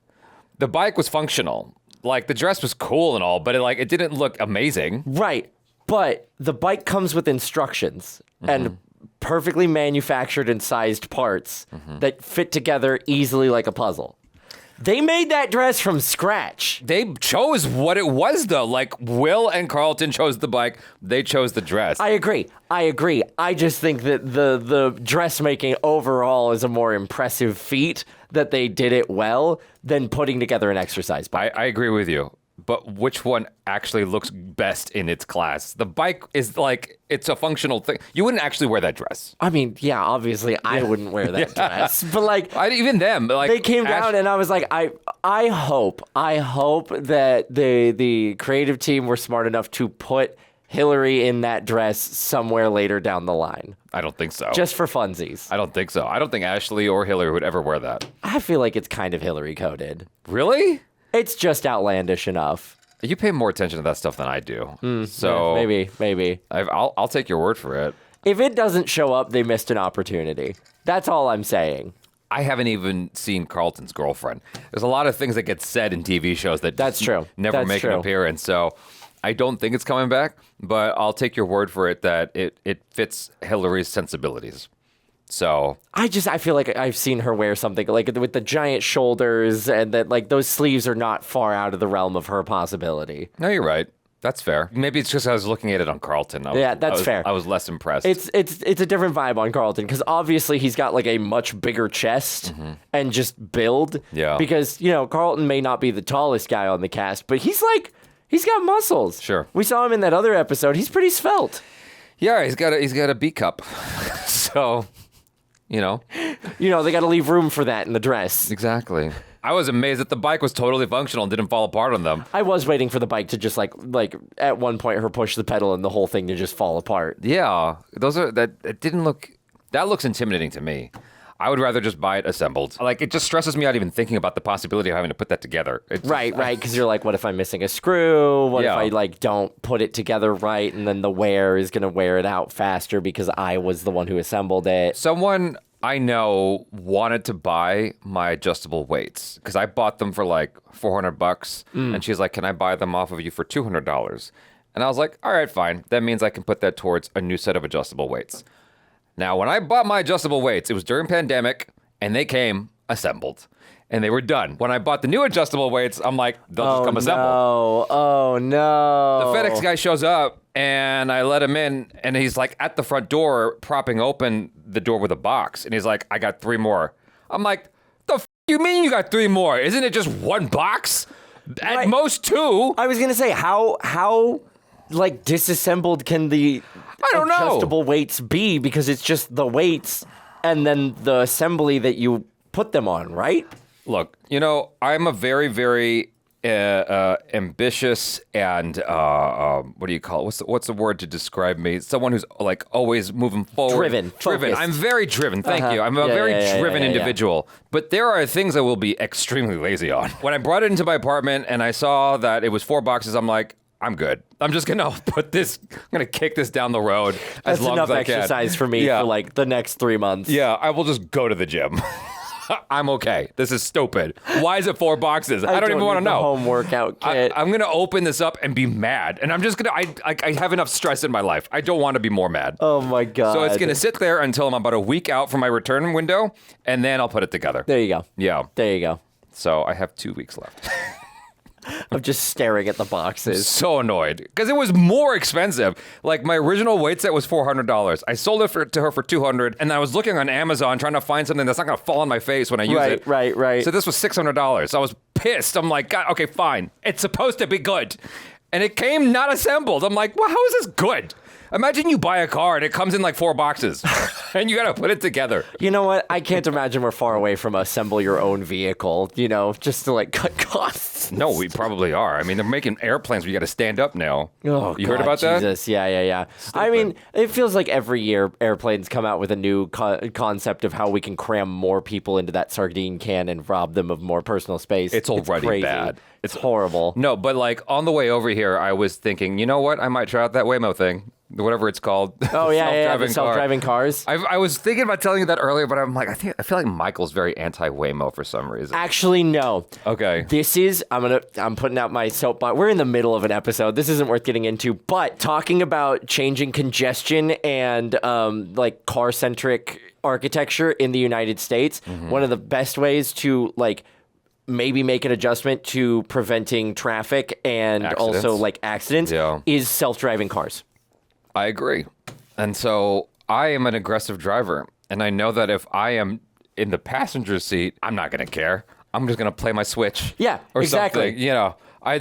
The bike was functional. Like, the dress was cool and all, but it didn't look amazing. Right. But the bike comes with instructions and perfectly manufactured and sized parts that fit together easily like a puzzle. They made that dress from scratch. They chose what it was, though. Like, Will and Carlton chose the bike. They chose the dress. I agree. I just think that the dressmaking overall is a more impressive feat, that they did it well, than putting together an exercise bike. I agree with you. But which one actually looks best in its class? The bike is like, it's a functional thing. You wouldn't actually wear that dress. I mean, yeah, obviously I wouldn't wear that dress. But like, even them, like, they came down and I was like, I hope that the creative team were smart enough to put Hilary in that dress somewhere later down the line. I don't think so. Just for funsies. I don't think so. I don't think Ashley or Hilary would ever wear that. I feel like it's kind of Hilary coded. Really? It's just outlandish enough. You pay more attention to that stuff than I do. So yeah, maybe. I'll take your word for it. If it doesn't show up, they missed an opportunity. That's all I'm saying. I haven't even seen Carlton's girlfriend. There's a lot of things that get said in TV shows that That's true. never That's make true. an appearance. So I don't think it's coming back, but I'll take your word for it that it fits Hilary's sensibilities. So I feel like I've seen her wear something like with the giant shoulders, and that like those sleeves are not far out of the realm of her possibility. No, you're right. That's fair. Maybe it's just I was looking at it on Carlton. That's fair. I was less impressed. It's a different vibe on Carlton because obviously he's got like a much bigger chest and just build. Yeah. Because Carlton may not be the tallest guy on the cast, but he's got muscles. Sure. We saw him in that other episode. He's pretty svelte. Yeah, he's got a B cup. So. They got to leave room for that in the dress. Exactly. I was amazed that the bike was totally functional and didn't fall apart on them. I was waiting for the bike to just like at one point her push the pedal and the whole thing to just fall apart. Yeah, that looks intimidating to me. I would rather just buy it assembled. Like, it just stresses me out even thinking about the possibility of having to put that together. Right, because you're like, what if I'm missing a screw? What if I don't put it together right, and then the wear is going to wear it out faster because I was the one who assembled it? Someone I know wanted to buy my adjustable weights because I bought them for like $400, and she's like, can I buy them off of you for $200? And I was like, all right, fine. That means I can put that towards a new set of adjustable weights. Now, when I bought my adjustable weights, it was during pandemic, and they came assembled, and they were done. When I bought the new adjustable weights, I'm like, they'll just come assembled. Oh, no. The FedEx guy shows up, and I let him in, and he's like at the front door, propping open the door with a box, and he's like, I got 3 more. I'm like, the f*** you mean you got 3 more? Isn't it just 1 box? At most 2. I was going to say, how like disassembled can the adjustable weights be, because it's just the weights and then the assembly that you put them on, right? Look, I'm a very, very ambitious and what do you call it? What's the word to describe me? Someone who's like always moving forward. Driven. Focused. I'm very driven. Thank you. I'm a very driven individual. But there are things I will be extremely lazy on. When I brought it into my apartment and I saw that it was 4 boxes, I'm like, I'm good. I'm just gonna I'm gonna kick this down the road as long as I can. That's enough exercise for me for like the next 3 months. Yeah, I will just go to the gym. I'm okay. This is stupid. Why is it 4 boxes? I don't even want to know. Home workout kit. I'm gonna open this up and be mad, and I'm just gonna. I have enough stress in my life. I don't want to be more mad. Oh my god. So it's gonna sit there until I'm about a week out from my return window, and then I'll put it together. There you go. Yeah. There you go. So I have 2 weeks left. Of just staring at the boxes. So annoyed because it was more expensive. Like my original weight set was $400. I sold it to her for $200, and I was looking on Amazon trying to find something that's not going to fall on my face when I use it. Right. So this was $600. I was pissed. I'm like, God, okay, fine. It's supposed to be good, and it came not assembled. I'm like, well, how is this good? Imagine you buy a car and it comes in like 4 boxes and you got to put it together. You know what? I can't imagine we're far away from assemble your own vehicle, just to like cut costs. No, we probably are. I mean, they're making airplanes where you got to stand up now. Oh, you heard about that? Jesus. Yeah. I mean, it feels like every year airplanes come out with a new concept of how we can cram more people into that sardine can and rob them of more personal space. It's already crazy. bad. It's horrible. No, but like on the way over here, I was thinking, you know what? I might try out that Waymo thing. Whatever it's called. Oh, the self-driving cars. I was thinking about telling you that earlier, but I'm like, I feel like Michael's very anti-Waymo for some reason. Actually, no. Okay. I'm putting out my soapbox. We're in the middle of an episode. This isn't worth getting into, but talking about changing congestion and like car-centric architecture in the United States, one of the best ways to like maybe make an adjustment to preventing traffic and also like accidents is self-driving cars. I agree. And so I am an aggressive driver. And I know that if I am in the passenger seat, I'm not going to care. I'm just going to play my Switch. Yeah, or exactly. Something, you know. I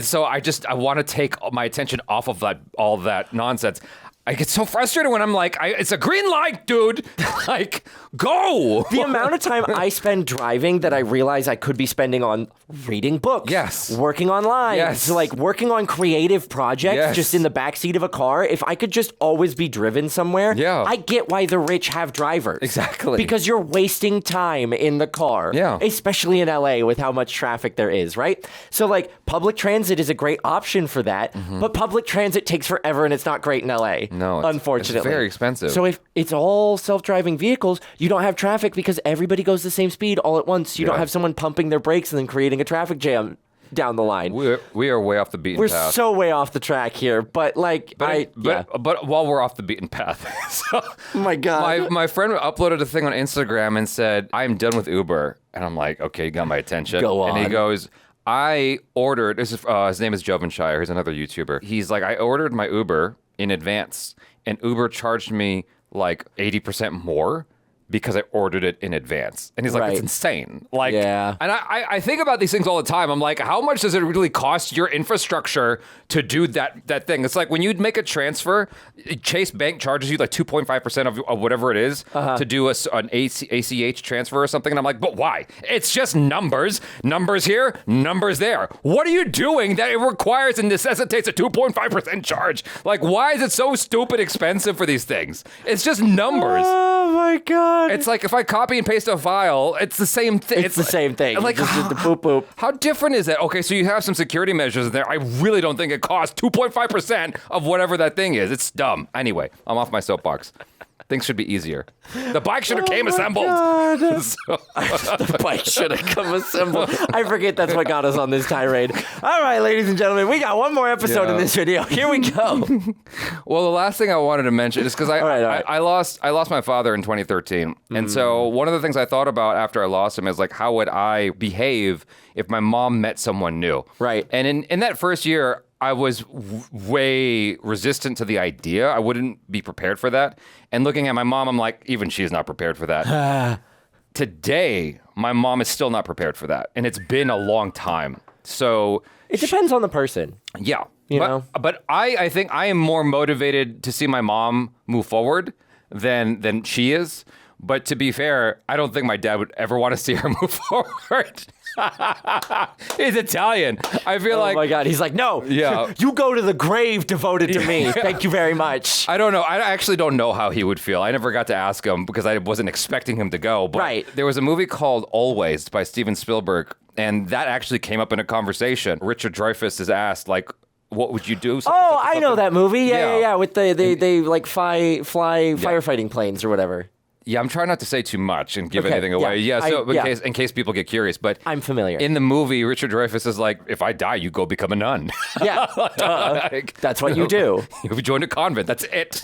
want to take my attention off of all that nonsense. I get so frustrated when I'm like, it's a green light, dude. Like, go. The amount of time I spend driving that I realize I could be spending on reading books. Yes. Working online. Yes. Like working on creative projects just in the backseat of a car. If I could just always be driven somewhere, I get why the rich have drivers. Exactly. Because you're wasting time in the car. Yeah. Especially in LA with how much traffic there is, right? So like public transit is a great option for that, but public transit takes forever and it's not great in LA. No, unfortunately. It's very expensive. So if it's all self-driving vehicles, you don't have traffic because everybody goes the same speed all at once. You don't have someone pumping their brakes and then creating a traffic jam down the line. We are way off the beaten path. We're so way off the track here, but like, but while we're off the beaten path, so oh my God. My friend uploaded a thing on Instagram and said, "I'm done with Uber," and I'm like, "Okay, you got my attention." Go on. And he goes, "I ordered." His name is Jovenshire. He's another YouTuber. He's like, "I ordered my Uber in advance, and Uber charged me like 80% more because I ordered it in advance." And he's like, "It's insane." Like, and I think about these things all the time. I'm like, how much does it really cost your infrastructure to do that thing? It's like when you make a transfer, Chase Bank charges you like 2.5% of whatever it is to do an ACH transfer or something. And I'm like, but why? It's just numbers here, numbers there. What are you doing that it requires and necessitates a 2.5% charge? Like, why is it so stupid expensive for these things? It's just numbers. Oh my God. It's like if I copy and paste a file, it's the same thing. It's the same thing. Like, just the boop boop. How different is that? Okay, so you have some security measures in there. I really don't think it costs 2.5% of whatever that thing is. It's dumb. Anyway, I'm off my soapbox. Things should be easier. The bike should have came assembled. The bike should have come assembled. I forget that's what got us on this tirade. All right, ladies and gentlemen, we got one more episode in this video. Here we go. Well, the last thing I wanted to mention is because I lost my father in 2013. And so one of the things I thought about after I lost him is like, how would I behave if my mom met someone new? Right. And in that first year, I was way resistant to the idea. I wouldn't be prepared for that. And looking at my mom, I'm like, even she's not prepared for that. Today, my mom is still not prepared for that. And it's been a long time. So it depends on the person. Yeah. You know? But I think I am more motivated to see my mom move forward than she is. But to be fair, I don't think my dad would ever want to see her move forward. He's Italian. I feel like, oh my God, he's like, no, you go to the grave devoted to me. Thank you very much. I don't know. I actually don't know how he would feel. I never got to ask him because I wasn't expecting him to go. But there was a movie called Always by Steven Spielberg, and that actually came up in a conversation. Richard Dreyfuss is asked, like, what would you do? I know that movie. Yeah. With they like fly firefighting planes or whatever. Yeah, I'm trying not to say too much and give anything away. In case people get curious, but I'm familiar. In the movie, Richard Dreyfuss is like, if I die, you go become a nun. Yeah, that's what you do. You join a convent. That's it.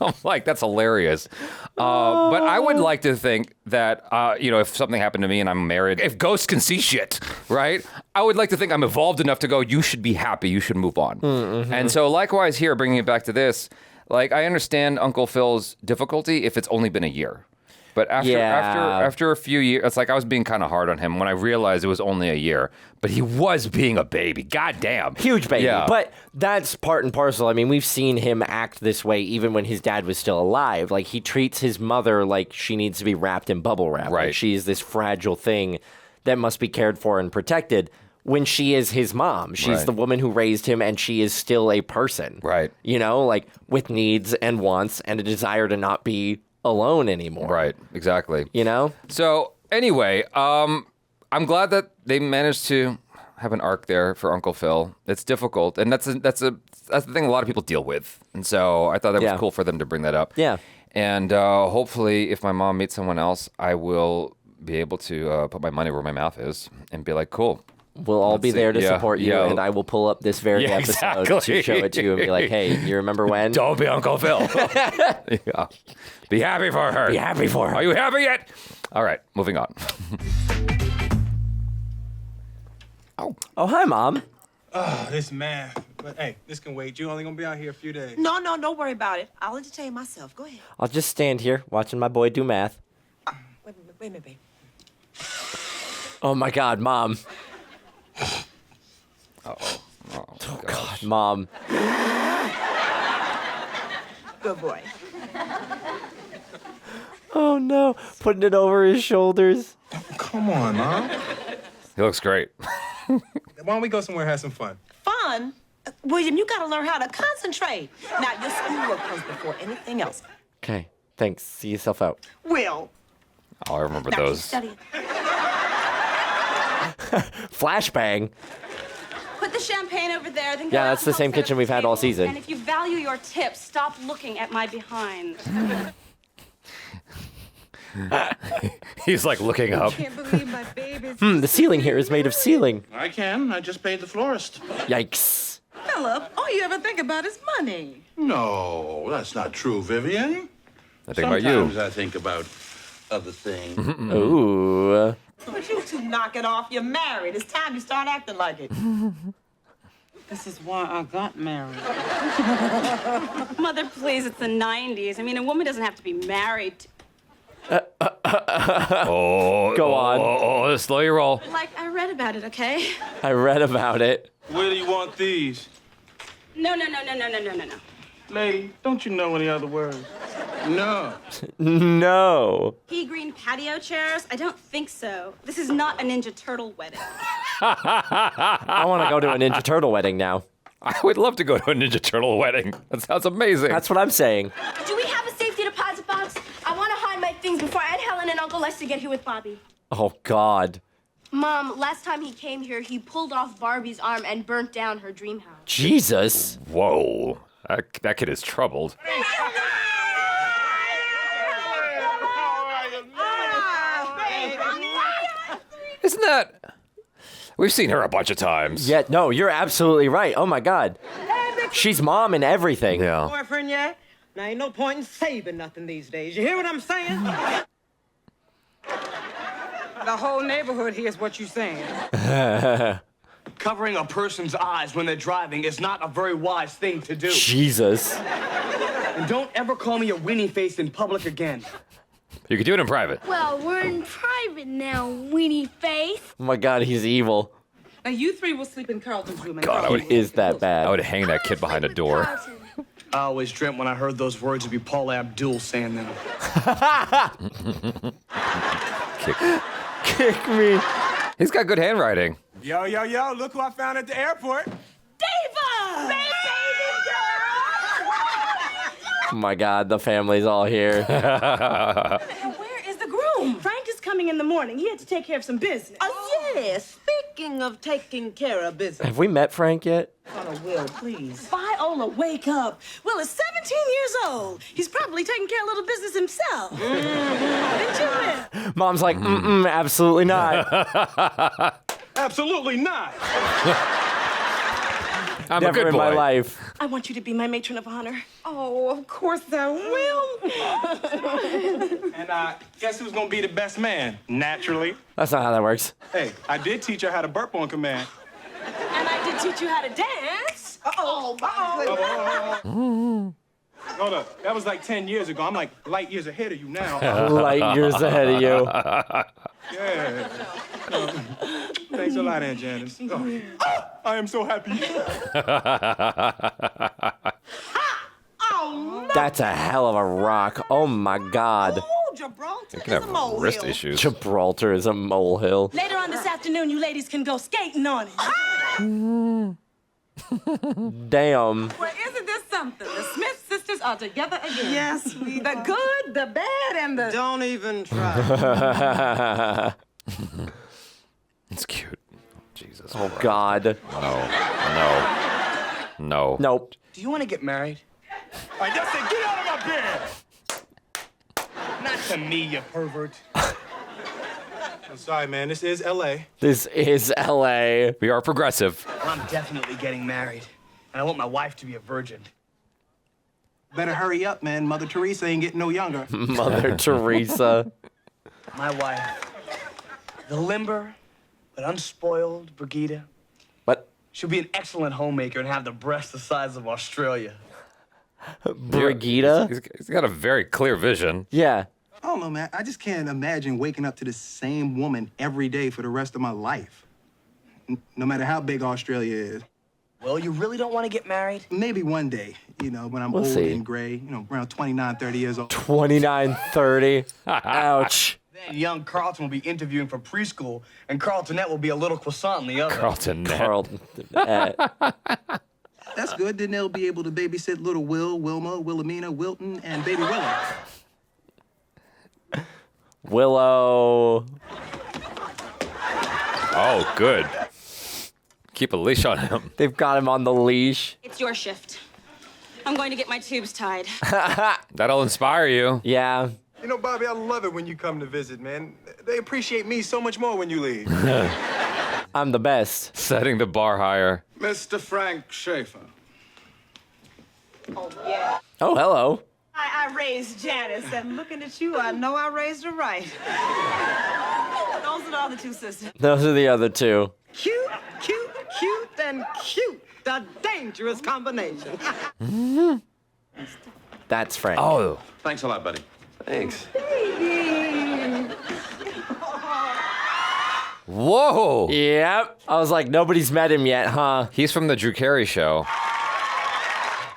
I'm like, that's hilarious. But I would like to think that, if something happened to me and I'm married, if ghosts can see shit, right? I would like to think I'm evolved enough to go, you should be happy. You should move on. Mm-hmm. And so likewise here, bringing it back to this, like, I understand Uncle Phil's difficulty if it's only been a year. But after a few years, it's like I was being kind of hard on him when I realized it was only a year. But he was being a baby. God damn. Huge baby. Yeah. But that's part and parcel. I mean, we've seen him act this way even when his dad was still alive. Like, he treats his mother like she needs to be wrapped in bubble wrap. Right. Like, she's this fragile thing that must be cared for and protected. When she is his mom. She's the woman who raised him, and she is still a person. Right. You know, like, with needs and wants and a desire to not be alone anymore. Right, exactly. You know? So, anyway, I'm glad that they managed to have an arc there for Uncle Phil. It's difficult, and that's the thing a lot of people deal with. And so I thought that was cool for them to bring that up. Yeah. And hopefully, if my mom meets someone else, I will be able to put my money where my mouth is and be like, cool. We'll all be there to support you, and I will pull up this very episode to show it to you and be like, hey, you remember when? Don't be Uncle Phil. Be happy for her. Be happy for her. Are you happy yet? All right, moving on. Oh, hi, Mom. Oh, this math. But hey, this can wait. You only gonna be out here a few days. No, don't worry about it. I'll entertain myself. Go ahead. I'll just stand here watching my boy do math. Wait a minute, babe. Oh, my God, Mom. Uh-oh. Oh, God, Mom. Good boy. Oh, no. Putting it over his shoulders. Come on, Mom. He looks great. Why don't we go somewhere and have some fun? Fun? William, you gotta learn how to concentrate. Now, your schoolwork comes before anything else. Okay, thanks. See yourself out. Will. Oh, I remember Now keep those. studying. Flashbang. Put the champagne over there, then go Yeah, out that's and the help same set up kitchen the we've had all table. season. And if you value your tips, stop looking at my behind. He's like looking up. Can't believe my baby's... The ceiling here is made of ceiling. I can. I just paid the florist. Yikes. Philip, all you ever think about is money. No, that's not true, Vivian. I think about you. Sometimes I think about other things. Ooh. But you two knock it off. You're married. It's time you start acting like it. This is why I got married. Mother, please, it's the 90s. I mean, a woman doesn't have to be married. Oh, Go on. Oh, slow your roll. Like, I read about it, okay? I read about it. Where do you want these? No. Lady, don't you know any other words? No. No. Pea green patio chairs? I don't think so. This is not a Ninja Turtle wedding. I want to go to a Ninja Turtle wedding now. I would love to go to a Ninja Turtle wedding. That sounds amazing. That's what I'm saying. Do we have a safety deposit box? I want to hide my things before Aunt Helen and Uncle Lester get here with Bobby. Oh, God. Mom, last time he came here, he pulled off Barbie's arm and burnt down her dream house. Jesus. Whoa. That kid is troubled. Isn't that... We've seen her a bunch of times. Yeah, no, you're absolutely right. Oh, my God. She's mom and everything. Yeah. Boyfriend yet? Now, ain't no point in saving nothing these days. You hear what I'm saying? The whole neighborhood hears what you're saying. Covering a person's eyes when they're driving is not a very wise thing to do. Jesus. And don't ever call me a weenie face in public again. You could do it in private. Well, we're in private now, weenie face. Oh, my God, he's evil. Now, you three will sleep in Carlton's room. God, I would, Is that bad? I would hang that kid behind a door. I always dreamt when I heard those words it'd be Paula Abdul saying them. Kick me. He's got good handwriting. Yo, look who I found at the airport. Diva! Oh, my God, the family's all here. Where is the groom? Frank is coming in the morning. He had to take care of some business. Oh, yes. Speaking of taking care of business. Have we met Frank yet? Oh, Will, please. Viola, wake up. Will is 17 years old. He's probably taking care of a little business himself. Didn't you, Will? Mom's like, absolutely not. Absolutely not. I'm Never a good in boy. my life. I want you to be my matron of honor. Oh, of course I will. And guess who's gonna be the best man? Naturally. That's not how that works. Hey, I did teach her how to burp on command. And I did teach you how to dance. Uh-oh. Hold up, that was like 10 years ago. I'm like light years ahead of you now. Light years ahead of you. Yeah. Thanks a lot, Aunt Janice. Oh, I am so happy. That's a hell of a rock. Oh, my God. Oh, Gibraltar You can have wrist issues. Gibraltar is a molehill. Later on this afternoon, you ladies can go skating on it. Damn. Well, isn't this something? The Smith sisters are together again. Yes, The good, the bad, and the... Don't even try. It's cute. Jesus. Oh, God. No. Nope. Do you want to get married? All right, that's it. Get out of my bed. Not to me, you pervert. I'm sorry, man. This is L.A. This is L.A. We are progressive. I'm definitely getting married. And I want my wife to be a virgin. Better hurry up, man. Mother Teresa ain't getting no younger. Mother Teresa. My wife. The limber, But unspoiled Brigida. What? She'll be an excellent homemaker and have the breast the size of Australia. Brigida? He's got a very clear vision. Yeah. I don't know, man. I just can't imagine waking up to the same woman every day for the rest of my life. No matter how big Australia is. Well, you really don't want to get married? Maybe one day, you know, when I'm We'll old see. and gray, you know, around 29, 30 years old. 29, 30. Ouch. Then young Carlton will be interviewing for preschool, and Carltonette will be a little croissant in the oven. Carlton. That's good. Then they'll be able to babysit little Will, Wilma, Wilhelmina, Wilton, and baby Willow. Willow. Oh, good. Keep a leash on him. They've got him on the leash. It's your shift. I'm going to get my tubes tied. That'll inspire you. Yeah. You know, Bobby, I love it when you come to visit, man. They appreciate me so much more when you leave. I'm the best. Setting the bar higher. Mr. Frank Schaefer. Oh, yeah. Oh, hello. I raised Janice, and looking at you, I know I raised her right. Those are the other two sisters. Those are the other two. Cute, cute, cute, and cute. The dangerous combination. That's Frank. Oh. Thanks a lot, buddy. Thanks. Baby. Whoa. Yep. I was like, nobody's met him yet, huh? He's from the Drew Carey Show.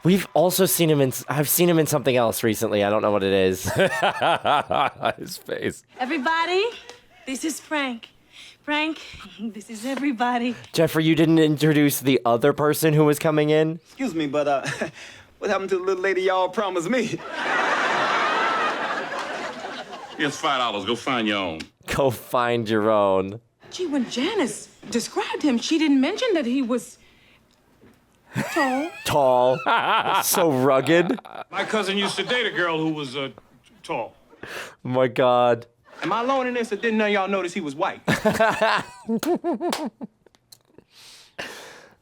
We've also seen him in. I've seen him in something else recently. I don't know what it is. His face. Everybody, this is Frank. Frank, this is everybody. Geoffrey, you didn't introduce the other person who was coming in? Excuse me, but what happened to the little lady y'all promised me? Here's $5. Go find your own. Go find your own. Gee, when Janice described him, she didn't mention that he was tall. Tall. So rugged. My cousin used to date a girl who was tall. Oh my God. Am I alone in this, or didn't none of y'all notice he was white?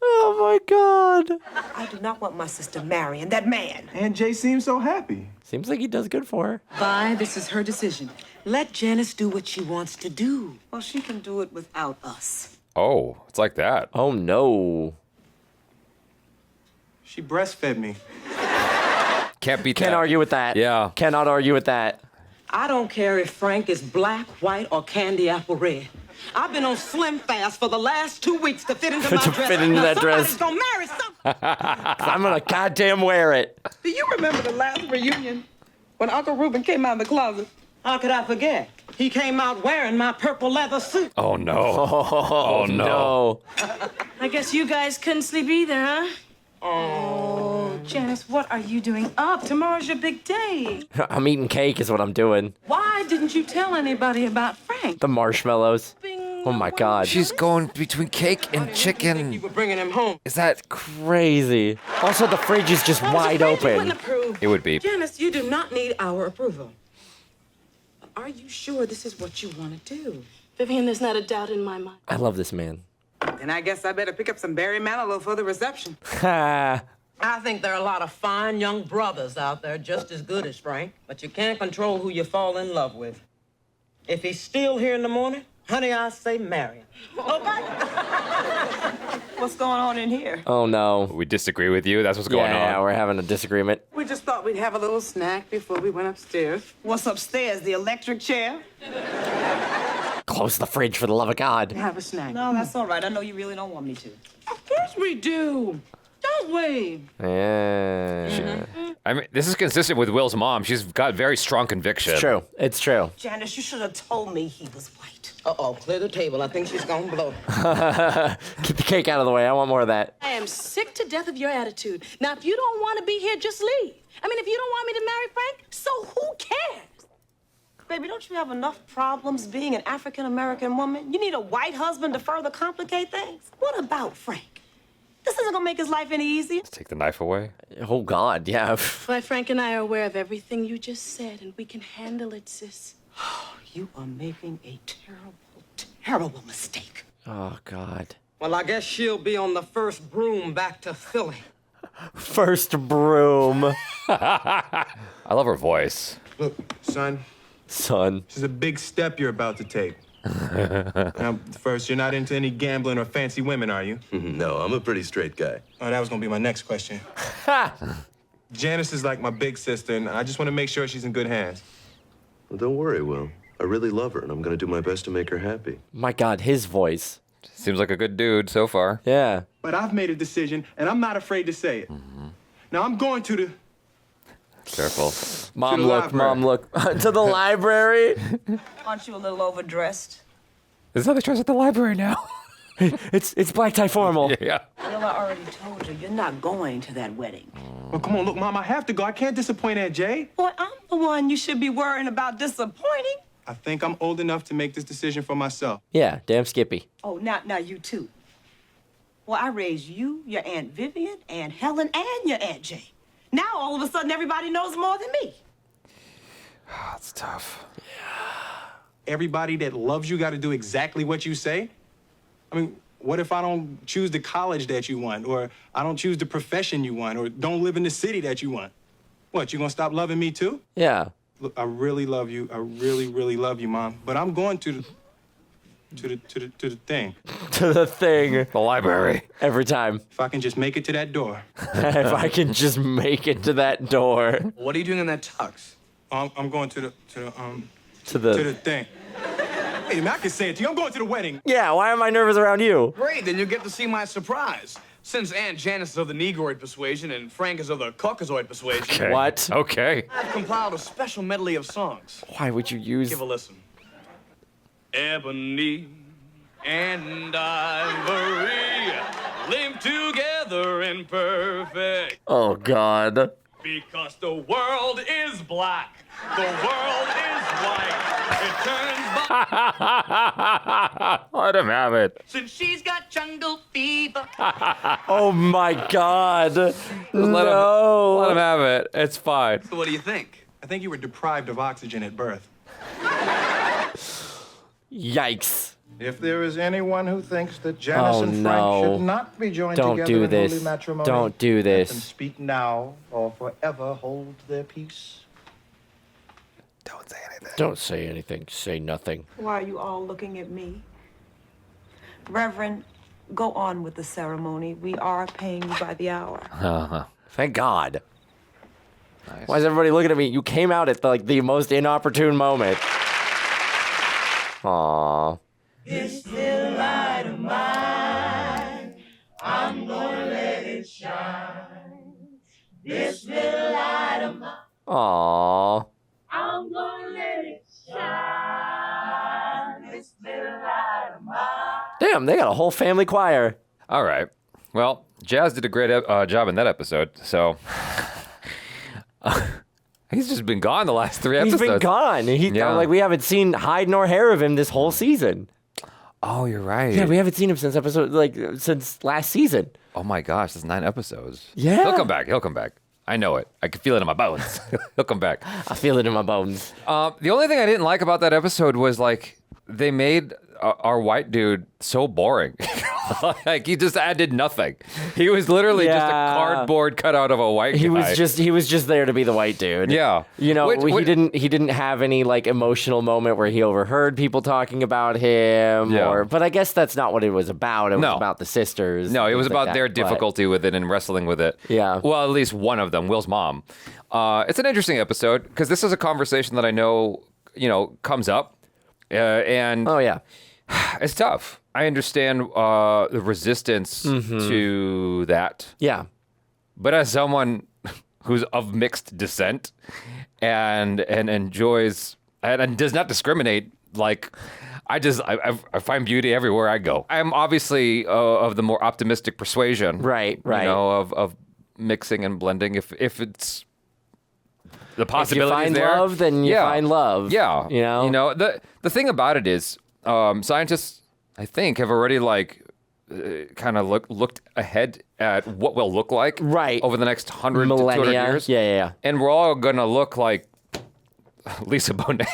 Oh my God. I do not want my sister marrying that man. And Jay seems so happy. Seems like he does good for her. Vi, this is her decision. Let Janice do what she wants to do. Well, she can do it without us. Oh, it's like that. Oh no. She breastfed me. Can't beat Can't that. argue with that. Yeah. Cannot argue with that. I don't care if Frank is black, white, or candy apple red. I've been on Slim Fast for the last 2 weeks to fit into my To dress. fit into Now that dress. somebody's gonna marry somebody. I'm gonna goddamn wear it. Do you remember the last reunion when Uncle Reuben came out of the closet? How could I forget? He came out wearing my purple leather suit. Oh, no. Oh, no. I guess you guys couldn't sleep either, huh? Oh, Janice, what are you doing up? Tomorrow's your big day. I'm eating cake is what I'm doing. Why didn't you tell anybody about Frank? The marshmallows. Oh my God. She's going between cake and chicken. You were bringing him home. Is that Crazy. Also, the fridge is just wide open. It would be. Janice, you do not need our approval. Are you sure this is what you want to do? Vivian, there's not a doubt in my mind. I love this man. Then I guess I better pick up some Barry Manilow for the reception. Ha. I think there are a lot of fine young brothers out there just as good as Frank, but you can't control who you fall in love with. If he's still here in the morning, honey, I say marry him. Okay? What's going on in here? Oh no. We disagree with you. That's what's going on. Yeah, we're having a disagreement. We just thought we'd have a little snack before we went upstairs. What's upstairs? The electric chair? Close the fridge for the love of God. Have a snack. No, that's all right. I know you really don't want me to. Of course we do. Don't we? Yeah. I mean, this is consistent with Will's mom. She's got very strong conviction. It's true. It's true. Janice, you should have told me he was white. Uh-oh, clear the table. I think she's gonna blow. Keep the cake out of the way. I want more of that. I am sick to death of your attitude. Now, if you don't want to be here, just leave. I mean, if you don't want me to marry Frank, so who cares? Baby, don't you have enough problems being an African-American woman? You need a white husband to further complicate things? What about Frank? This isn't gonna make his life any easier. Let's take the knife away. Oh God, yeah. Why, Frank and I are aware of everything you just said, and we can handle it, sis. You are making a terrible, terrible mistake. Oh God. Well, I guess she'll be on the first broom back to Philly. First broom. I love her voice. Look, son. Son. This is a big step you're about to take. Now, first, you're not into any gambling or fancy women, are you? No, I'm a pretty straight guy. Oh, that was gonna be my next question. Janice is like my big sister, and I just want to make sure she's in good hands. Well, don't worry, Will. I really love her, and I'm gonna do my best to make her happy. My God, his voice. Seems like a good dude so far. Yeah. But I've made a decision, and I'm not afraid to say it. Now, I'm going to the... Careful. Mom, look. To the library? Aren't you a little overdressed? There's another dress at the library now. It's black tie formal. Yeah. Well, I already told you, you're not going to that wedding. Well, come on, look, Mom, I have to go. I can't disappoint Aunt Jay. Boy, I'm the one you should be worrying about disappointing. I think I'm old enough to make this decision for myself. Yeah, damn Skippy. Oh, now you too. Well, I raised you, your Aunt Vivian, Aunt Helen, and your Aunt Jay. Now, all of a sudden, everybody knows more than me. That's tough. Everybody that loves you got to do exactly what you say? I mean, what if I don't choose the college that you want, or I don't choose the profession you want, or don't live in the city that you want? What, you gonna stop loving me too? Yeah. Look, I really love you. I really, really love you, Mom. But I'm going to the thing. To the thing. The library. Every time. If I can just make it to that door. If I can just make it to that door. What are you doing in that tux? I'm going to the thing. Hey, man, I can say it to you. I'm going to the wedding. Yeah, why am I nervous around you? Great, then you'll get to see my surprise. Since Aunt Janice is of the Negroid persuasion and Frank is of the Caucasoid persuasion. Okay. What? Okay. I've compiled a special medley of songs. Why would you use... Give a listen. Ebony and ivory linked together in perfect. Oh, God. Because the world is black, the world is white. It turns Let him have it. since she's got jungle fever. Oh, my God. Just let him have it. It's fine. So what do you think? I think you were deprived of oxygen at birth. Yikes. If there is anyone who thinks that Janice and no. Frank should not be joined Don't together do in this. holy matrimony, Don't do let them this. speak now or forever hold their peace. Don't say anything. Don't say anything. Say nothing. Why are you all looking at me? Reverend, go on with the ceremony. We are paying you by the hour. Thank God. Nice. Why is everybody looking at me? You came out at the most inopportune moment. Aww. This little light of mine, I'm gonna let it shine. This little light of mine, Aww. I'm gonna let it shine. This little light of mine. Damn, they got a whole family choir. All right. Well, Jazz did a great job in that episode, so... He's just been gone the last 3 episodes. He's been gone. We haven't seen hide nor hair of him this whole season. Oh, you're right. Yeah, we haven't seen him since since last season. Oh my gosh, that's 9 episodes. Yeah. He'll come back. He'll come back. I know it. I can feel it in my bones. He'll come back. I feel it in my bones. The only thing I didn't like about that episode was they made our white dude so boring. He just did nothing. He was literally just a cardboard cutout of a white guy. He was just there to be the white dude. Yeah. He didn't have any emotional moment where he overheard people talking about him. Yeah. But I guess that's not what it was about. It was about the sisters. No, it was about their but... difficulty with it and wrestling with it. Yeah. Well, at least one of them, Will's mom. It's an interesting episode because this is a conversation that I know, comes up. And oh yeah, it's tough. I understand the resistance to that. Yeah. But as someone who's of mixed descent and enjoys and does not discriminate, I find beauty everywhere I go. I'm obviously of the more optimistic persuasion. Right. Of mixing and blending if it's the possibility if you find there. love, then you find love. Yeah. The thing about it is scientists, I think, have already kind of looked ahead at what we'll look like over the next 100 millennia. to 200 years. Yeah. And we're all going to look like Lisa Bonet.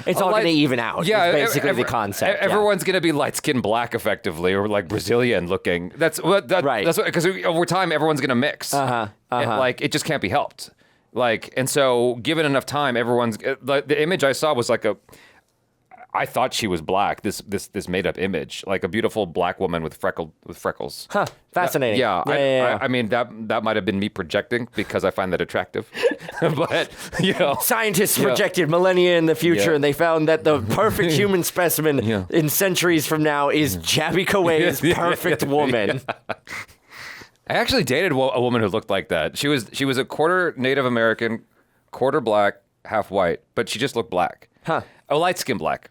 It's all going to even out. Yeah, it's basically the concept. Everyone's going to be light-skinned black effectively, or Brazilian looking. That's right. That's because over time everyone's going to mix. And, it just can't be helped. And so given enough time, everyone's the image I saw was I thought she was black. This made up image, like a beautiful black woman with freckles. Huh. Fascinating. Yeah. Yeah. I mean that might have been me projecting because I find that attractive. But scientists projected millennia in the future, and they found that the perfect human specimen in centuries from now is Jaby Koay's perfect woman. I actually dated a woman who looked like that. She was a quarter Native American, quarter black, half white, but she just looked black. A light-skinned black.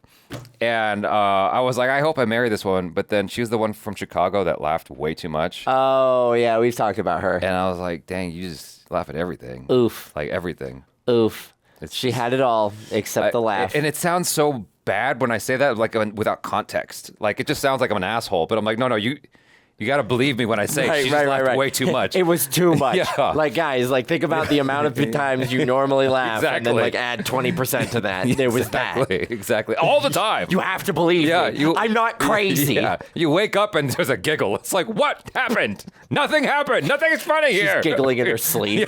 And I was like, I hope I marry this woman. But then she was the one from Chicago that laughed way too much. Oh, yeah, we've talked about her. And I was like, dang, you just laugh at everything. Oof. Like everything. Oof. She had it all except the laugh. And it sounds so bad when I say that, like without context. Like it just sounds like I'm an asshole. But I'm like, no, you got to believe me when I say she just laughed way too much. It was too much. Yeah. Like, guys, like think about the amount of times you normally laugh and then like add 20% to that. There was that. Exactly. All the time. You have to believe me. I'm not crazy. Yeah. You wake up and there's a giggle. It's like, what happened? Nothing happened. Nothing is funny here. She's giggling in her sleep.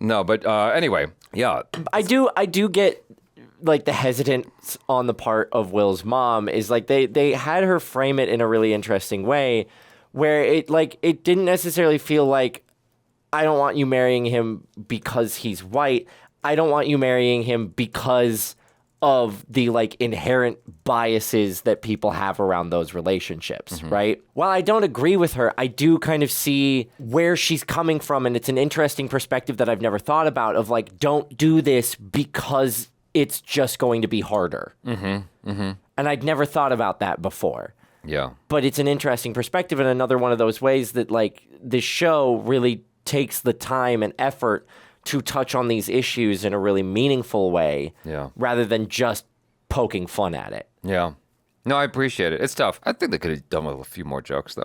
No, but anyway, yeah. I do get like the hesitance on the part of Will's mom is like they had her frame it in a really interesting way where it didn't necessarily feel like I don't want you marrying him because he's white. I don't want you marrying him because of the like inherent biases that people have around those relationships, right? While I don't agree with her, I do kind of see where she's coming from, and it's an interesting perspective that I've never thought about of like, don't do this because it's just going to be harder. And I'd never thought about that before. Yeah. But it's an interesting perspective and another one of those ways that like the show really takes the time and effort to touch on these issues in a really meaningful way rather than just poking fun at it. Yeah. No, I appreciate it. It's tough. I think they could have done with a few more jokes though.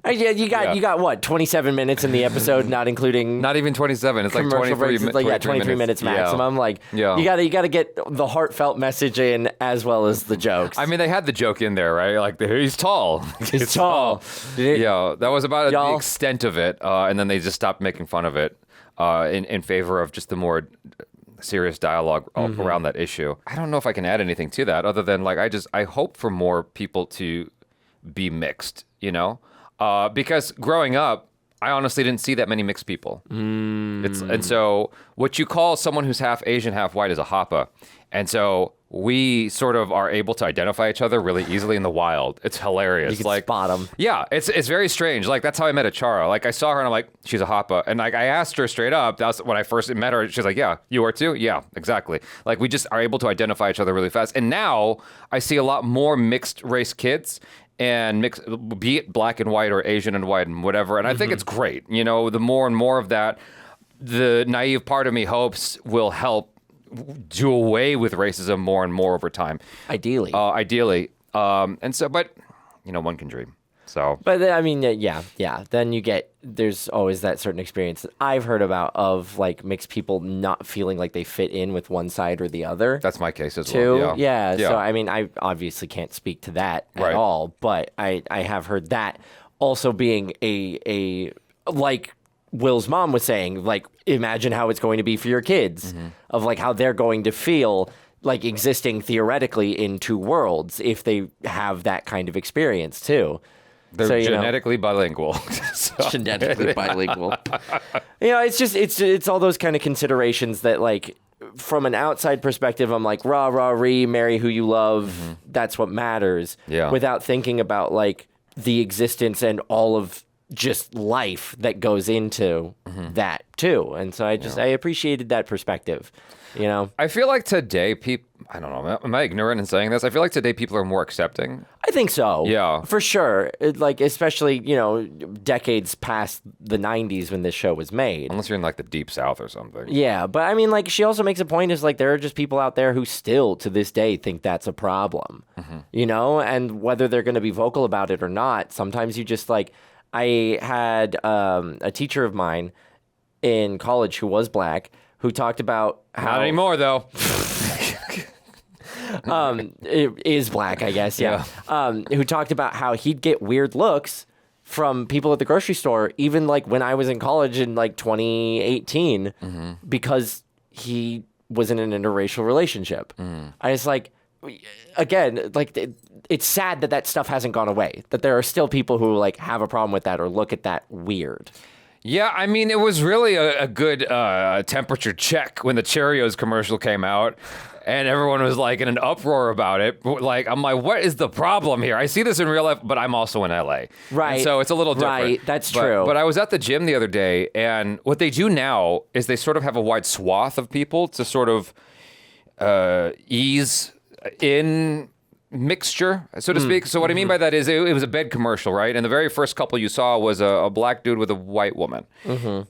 Yeah, you got what, 27 minutes in the episode, not including not even 27. It's like 23 minutes. Like 23 minutes maximum. Yeah. Like you got to get the heartfelt message in as well as the jokes. I mean, they had the joke in there, right? Like he's tall. He's tall. Yeah, that was about the extent of it, and then they just stopped making fun of it in favor of just the more serious dialogue around that issue. I don't know if I can add anything to that other than like I hope for more people to be mixed, you know, because growing up, I honestly didn't see that many mixed people. And so what you call someone who's half Asian, half white is a hapa. And so we sort of are able to identify each other really easily in the wild. It's hilarious. You can spot them. Yeah, it's very strange. Like that's how I met Achara. Like I saw her and I'm like, she's a hapa. And like I asked her straight up. That was when I first met her. She's like, yeah, you are too? Yeah, exactly. Like we just are able to identify each other really fast. And now I see a lot more mixed race kids and mix, be it black and white or Asian and white and whatever. And I think it's great. You know, the more and more of that, the naive part of me hopes will help do away with racism more and more over time. Ideally. And so, but, you know, one can dream. So, but I mean, yeah. Then there's always that certain experience that I've heard about of like mixed people not feeling like they fit in with one side or the other. That's my case as too. well. Yeah. So, I mean, I obviously can't speak to that at all, but I have heard that also being a like Will's mom was saying, like, imagine how it's going to be for your kids of like how they're going to feel like existing theoretically in two worlds if they have that kind of experience too. They're genetically bilingual. Genetically bilingual. You know, it's just, it's all those kind of considerations that like, from an outside perspective, I'm like, rah, rah, ree, marry who you love. That's what matters. Yeah. Without thinking about like the existence and all of just life that goes into that too. And so I appreciated that perspective. You know, I feel like today I don't know, am I ignorant in saying this? I feel like today people are more accepting. I think so. Yeah. For sure. Like, especially, you know, decades past the 90s when this show was made. Unless you're in like the deep south or something. Yeah. But I mean, like, she also makes a point is like, there are just people out there who still to this day think that's a problem, you know, and whether they're going to be vocal about it or not, sometimes you just like, I had a teacher of mine in college who was black who talked about how... Not anymore, though. It is black, I guess, yeah. Who talked about how he'd get weird looks from people at the grocery store, even like when I was in college in like 2018, because he was in an interracial relationship. I was like, again, like it's sad that stuff hasn't gone away, that there are still people who like have a problem with that or look at that weird. Yeah, I mean, it was really a good temperature check when the Cheerios commercial came out. And everyone was like in an uproar about it. Like, I'm like, what is the problem here? I see this in real life, but I'm also in LA. Right. And so it's a little different. Right, that's true. But I was at the gym the other day, and what they do now is they sort of have a wide swath of people to sort of ease in mixture, so to speak. So what I mean by that is it was a bed commercial, right? And the very first couple you saw was a black dude with a white woman.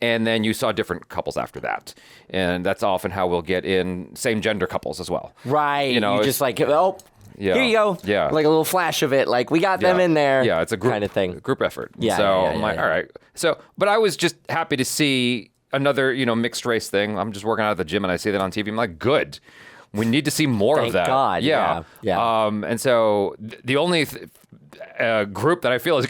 And then you saw different couples after that. And that's often how we'll get in same gender couples as well. Right. You know, you just like, oh, yeah. here you go. Yeah. Like a little flash of it. Like, we got them in there. Yeah, it's a group, kind of thing. Group effort. Yeah. So yeah, I'm like, all right. So, but I was just happy to see another, mixed race thing. I'm just working out at the gym and I see that on TV. I'm like, good. We need to see more Thank of that. God. Yeah. And so the only group that I feel is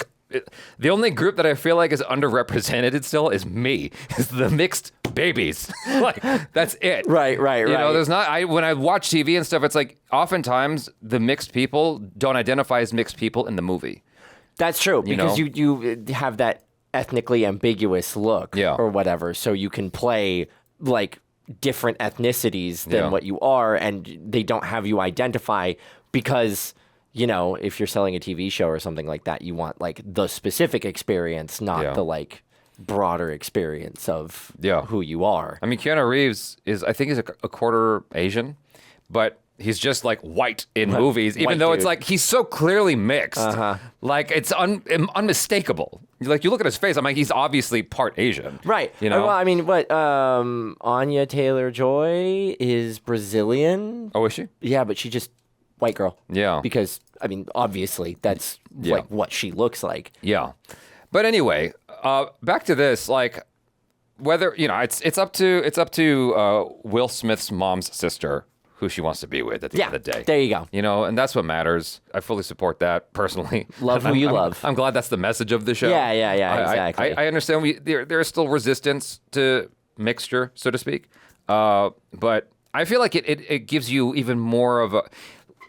the only group that I feel like is underrepresented still is me. Is the mixed babies. Like, that's it. Right. You know, there's not. When I watch TV and stuff, it's like oftentimes the mixed people don't identify as mixed people in the movie. That's true, because you have that ethnically ambiguous look or whatever, so you can play like different ethnicities than what you are, and they don't have you identify because, if you're selling a TV show or something like that, you want like the specific experience, not the like broader experience of who you are. I mean, Keanu Reeves I think he's a quarter Asian, but he's just like white in movies, even though it's like he's so clearly mixed. Like it's unmistakable. Like you look at his face, I'm like, he's obviously part Asian. Right. Well, I mean, what Anya Taylor-Joy is Brazilian. Oh, is she? Yeah, but she just white girl. Yeah. Because I mean, obviously that's like what she looks like. Yeah. But anyway, back to this, like whether it's up to Will Smith's mom's sister who she wants to be with at the end of the day. There you go. And that's what matters. I fully support that personally. Love who you love. I'm glad that's the message of the show. Yeah, exactly. I understand there is still resistance to mixture, so to speak. But I feel like it gives you even more of a...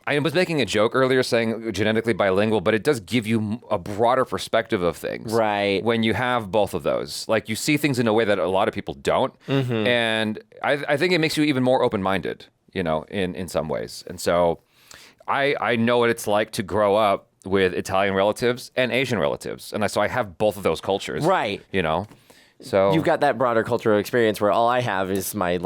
I was making a joke earlier saying genetically bilingual, but it does give you a broader perspective of things. Right. When you have both of those. Like, you see things in a way that a lot of people don't. And I think it makes you even more open-minded. In some ways. And so I know what it's like to grow up with Italian relatives and Asian relatives. And so I have both of those cultures. Right. So you've got that broader cultural experience where all I have is my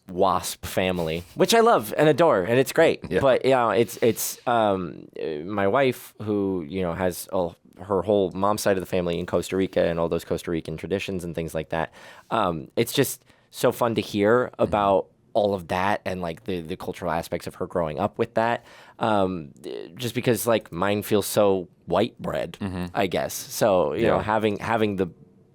WASP family, which I love and adore, and it's great. Yeah. But it's my wife who has her whole mom's side of the family in Costa Rica and all those Costa Rican traditions and things like that. It's just so fun to hear about all of that and like the cultural aspects of her growing up with that. Just because like mine feels so white bread, I guess. So, having the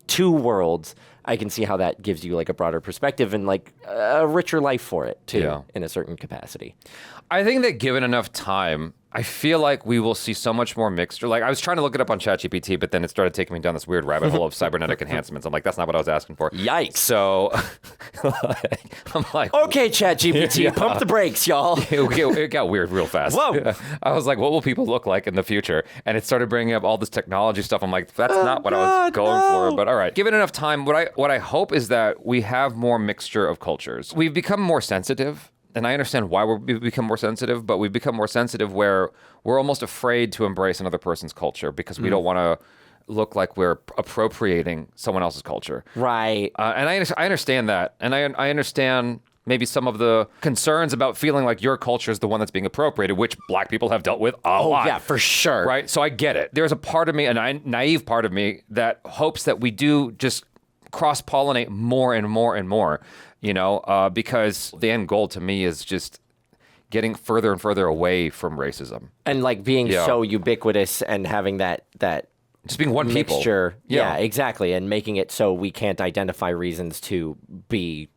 two worlds, I can see how that gives you like a broader perspective and like a richer life for it too, in a certain capacity. I think that given enough time, I feel like we will see so much more mixture. Like, I was trying to look it up on ChatGPT, but then it started taking me down this weird rabbit hole of cybernetic enhancements. I'm like, that's not what I was asking for. Yikes. So I'm like, okay, ChatGPT, pump the brakes, y'all. It got weird real fast. Whoa. I was like, what will people look like in the future? And it started bringing up all this technology stuff. I'm like, that's not what I was going for. But all right, given enough time, what I hope is that we have more mixture of cultures. We've become more sensitive. And I understand why we've become more sensitive, but we've become more sensitive where we're almost afraid to embrace another person's culture because we don't want to look like we're appropriating someone else's culture. Right. And I understand that. And I understand maybe some of the concerns about feeling like your culture is the one that's being appropriated, which black people have dealt with a lot. Oh, yeah, for sure. Right? So I get it. There's a part of me, a naive part of me, that hopes that we do just cross-pollinate more and more and more. Because the end goal to me is just getting further and further away from racism. And like being so ubiquitous and having that just being one mixture. People. Yeah, exactly. And making it so we can't identify reasons to be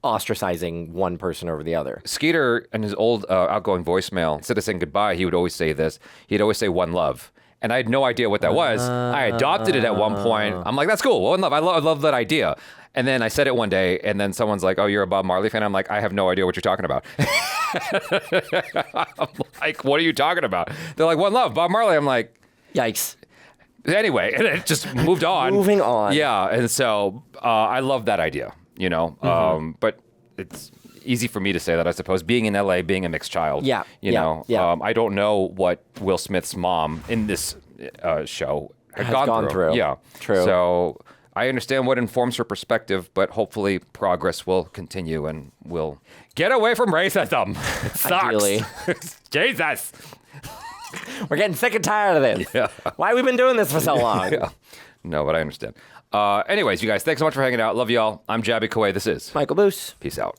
ostracizing one person over the other. Skeeter, in his old outgoing voicemail, instead of saying goodbye, he would always say this. He'd always say one love. And I had no idea what that was. I adopted it at one point. I'm like, that's cool. One Love. I love that idea. And then I said it one day, and then someone's like, oh, you're a Bob Marley fan? I'm like, I have no idea what you're talking about. I'm like, what are you talking about? They're like, One Love, Bob Marley. I'm like, yikes. Anyway, and it just moved on. Moving on. Yeah, and so I love that idea, you know. But it's easy for me to say that, I suppose, being in LA, being a mixed child. Yeah. You know, I don't know what Will Smith's mom in this show had gone through. Yeah. True. So I understand what informs her perspective, but hopefully progress will continue and we'll get away from racism. It sucks. Ideally. Jesus. We're getting sick and tired of this. Yeah. Why have we been doing this for so long? Yeah. No, but I understand. Anyways, you guys, thanks so much for hanging out. Love y'all. I'm Jaby Koay. This is Michael Boos. Peace out.